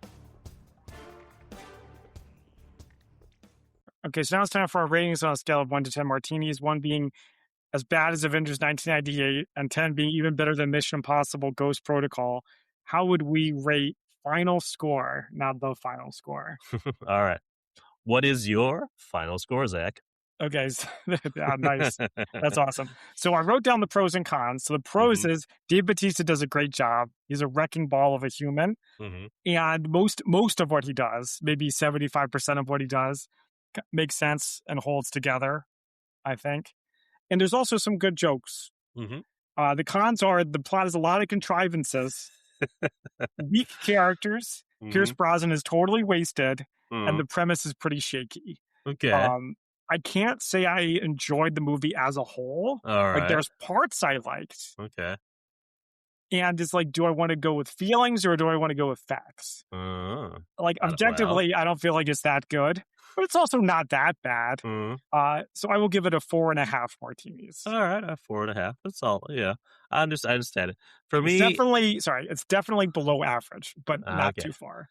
Okay, so now it's time for our ratings on a scale of 1 to 10 martinis, 1 being as bad as Avengers 1998 and 10 being even better than Mission Impossible Ghost Protocol. How would we rate final score, not the final score? All right. What is your final score, Zach? Okay, so, nice. That's awesome. So I wrote down the pros and cons. So the pros is Dave Bautista does a great job. He's a wrecking ball of a human. And most of what he does, maybe 75% of what he does, makes sense and holds together, I think. And there's also some good jokes. Mm-hmm. The cons are the plot has a lot of contrivances, weak characters. Pierce Brosnan is totally wasted, and the premise is pretty shaky. Okay. I can't say I enjoyed the movie as a whole. All right. Like, there's parts I liked. Okay. And it's like, do I want to go with feelings or do I want to go with facts? Like, objectively, I don't feel like it's that good, but it's also not that bad. So I will give it a 4.5 martinis. All right, a 4.5. That's all. Yeah, I understand it. For me, it's definitely below average, but not too far.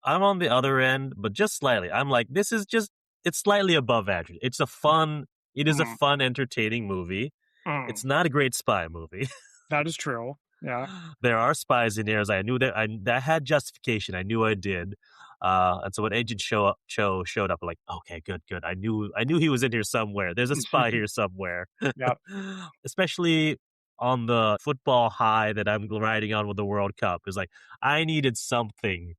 I'm on the other end, but just slightly. I'm like, it's slightly above average. It is a fun, entertaining movie. It's not a great spy movie. That is true. Yeah. There are spies in there. As I knew that had justification. I knew I did. And so when Agent Cho showed up, I'm like, okay, good. I knew he was in here somewhere. There's a spy here somewhere. Yeah. Especially on the football high that I'm riding on with the World Cup. It's like, I needed something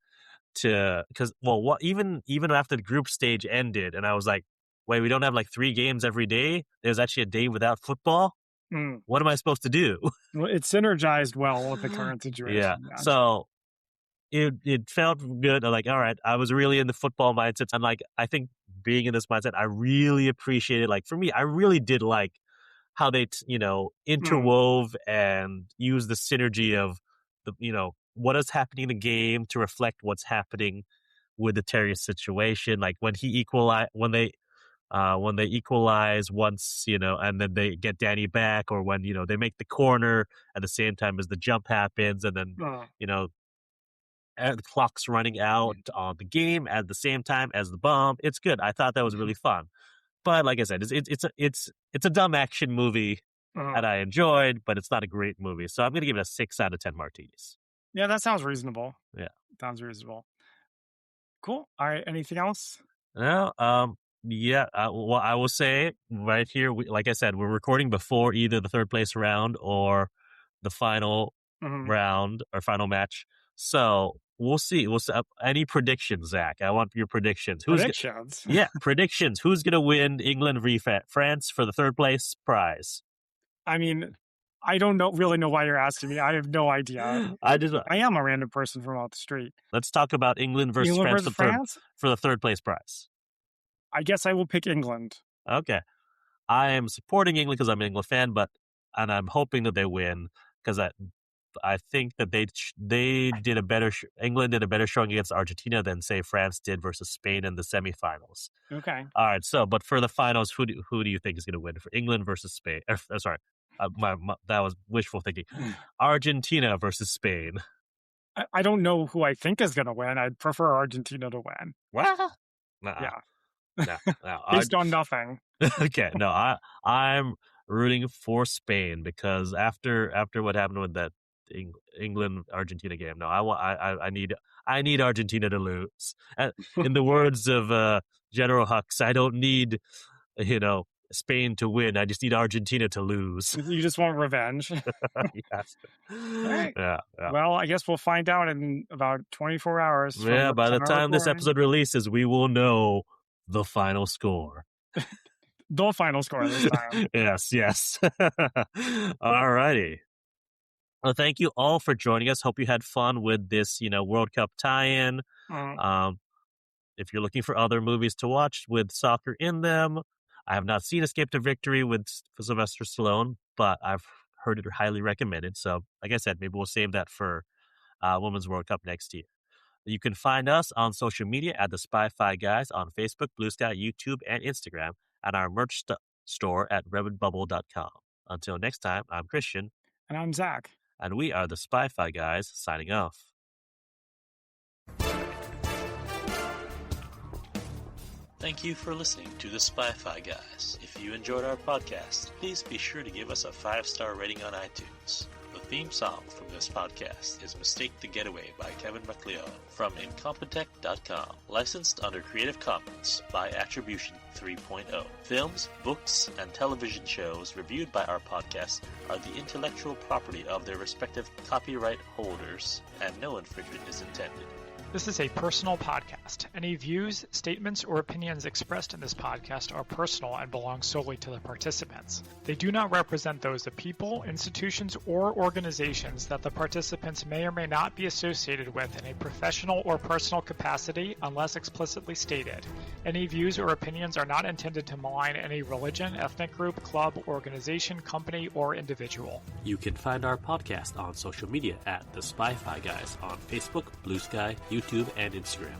because even after the group stage ended, and I was like, wait, we don't have like 3 games every day? There's actually a day without football? What am I supposed to do? Well, it synergized well with the current situation. Yeah. So it felt good. I'm like, all right, I was really in the football mindset. And like, I think being in this mindset, I really appreciated, like, for me, I really did like how they, interwove and use the synergy of the, what is happening in the game to reflect what's happening with the Terrier situation. Like when they equalize once, and then they get Danny back, or when, they make the corner at the same time as the jump happens, and then, the clock's running out on the game at the same time as the bomb. It's good. I thought that was really fun. But like I said, it's a dumb action movie that I enjoyed, but it's not a great movie. So I'm going to give it a 6 out of 10 martinis. Yeah, that sounds reasonable. Yeah. Sounds reasonable. Cool. All right. Anything else? No. Yeah. Well, I will say right here, like I said, we're recording before either the third place round or the final round or final match. So we'll see. Any predictions, Zach? I want your predictions. Predictions? Predictions. Who's going to win England v France for the third place prize? I mean, I don't really know why you're asking me. I have no idea. I am a random person from off the street. Let's talk about England versus France for the third place prize. I guess I will pick England. Okay. I am supporting England because I'm an England fan, and I'm hoping that they win because I think that England did a better showing against Argentina than, say, France did versus Spain in the semifinals. Okay. All right. So, but for the finals, who do you think is going to win for England versus Spain? Sorry, that was wishful thinking. Argentina versus Spain. I don't know who I think is going to win. I'd prefer Argentina to win. What? Yeah. No. Based on nothing. Okay. No, I'm rooting for Spain because after what happened with that England Argentina game, no, I need Argentina to lose. In the words of General Hux, I don't need Spain to win. I just need Argentina to lose. You just want revenge. Yes. Right. Yeah. Well, I guess we'll find out in about 24 hours. Yeah. By the time this episode releases, we will know the final score. The final score this time. Yes. All righty. Well, thank you all for joining us. Hope you had fun with this, World Cup tie-in. If you're looking for other movies to watch with soccer in them, I have not seen Escape to Victory with Sylvester Stallone, but I've heard it highly recommended. So, like I said, maybe we'll save that for Women's World Cup next year. You can find us on social media at the Spy-Fi Guys on Facebook, Blue Sky, YouTube, and Instagram, and our merch store at redbubble.com. Until next time, I'm Christian. And I'm Zach. And we are the Spy-Fi Guys, signing off. Thank you for listening to the Spy-Fi Guys. If you enjoyed our podcast, please be sure to give us a 5-star rating on iTunes. The theme song from this podcast is Mistake the Getaway by Kevin MacLeod from Incompetech.com. Licensed under Creative Commons by Attribution 3.0. Films, books, and television shows reviewed by our podcast are the intellectual property of their respective copyright holders, and no infringement is intended. This is a personal podcast. Any views, statements, or opinions expressed in this podcast are personal and belong solely to the participants. They do not represent those of people, institutions, or organizations that the participants may or may not be associated with in a professional or personal capacity unless explicitly stated. Any views or opinions are not intended to malign any religion, ethnic group, club, organization, company, or individual. You can find our podcast on social media at The Spy Fi Guys on Facebook, Blue Sky, YouTube, and Instagram.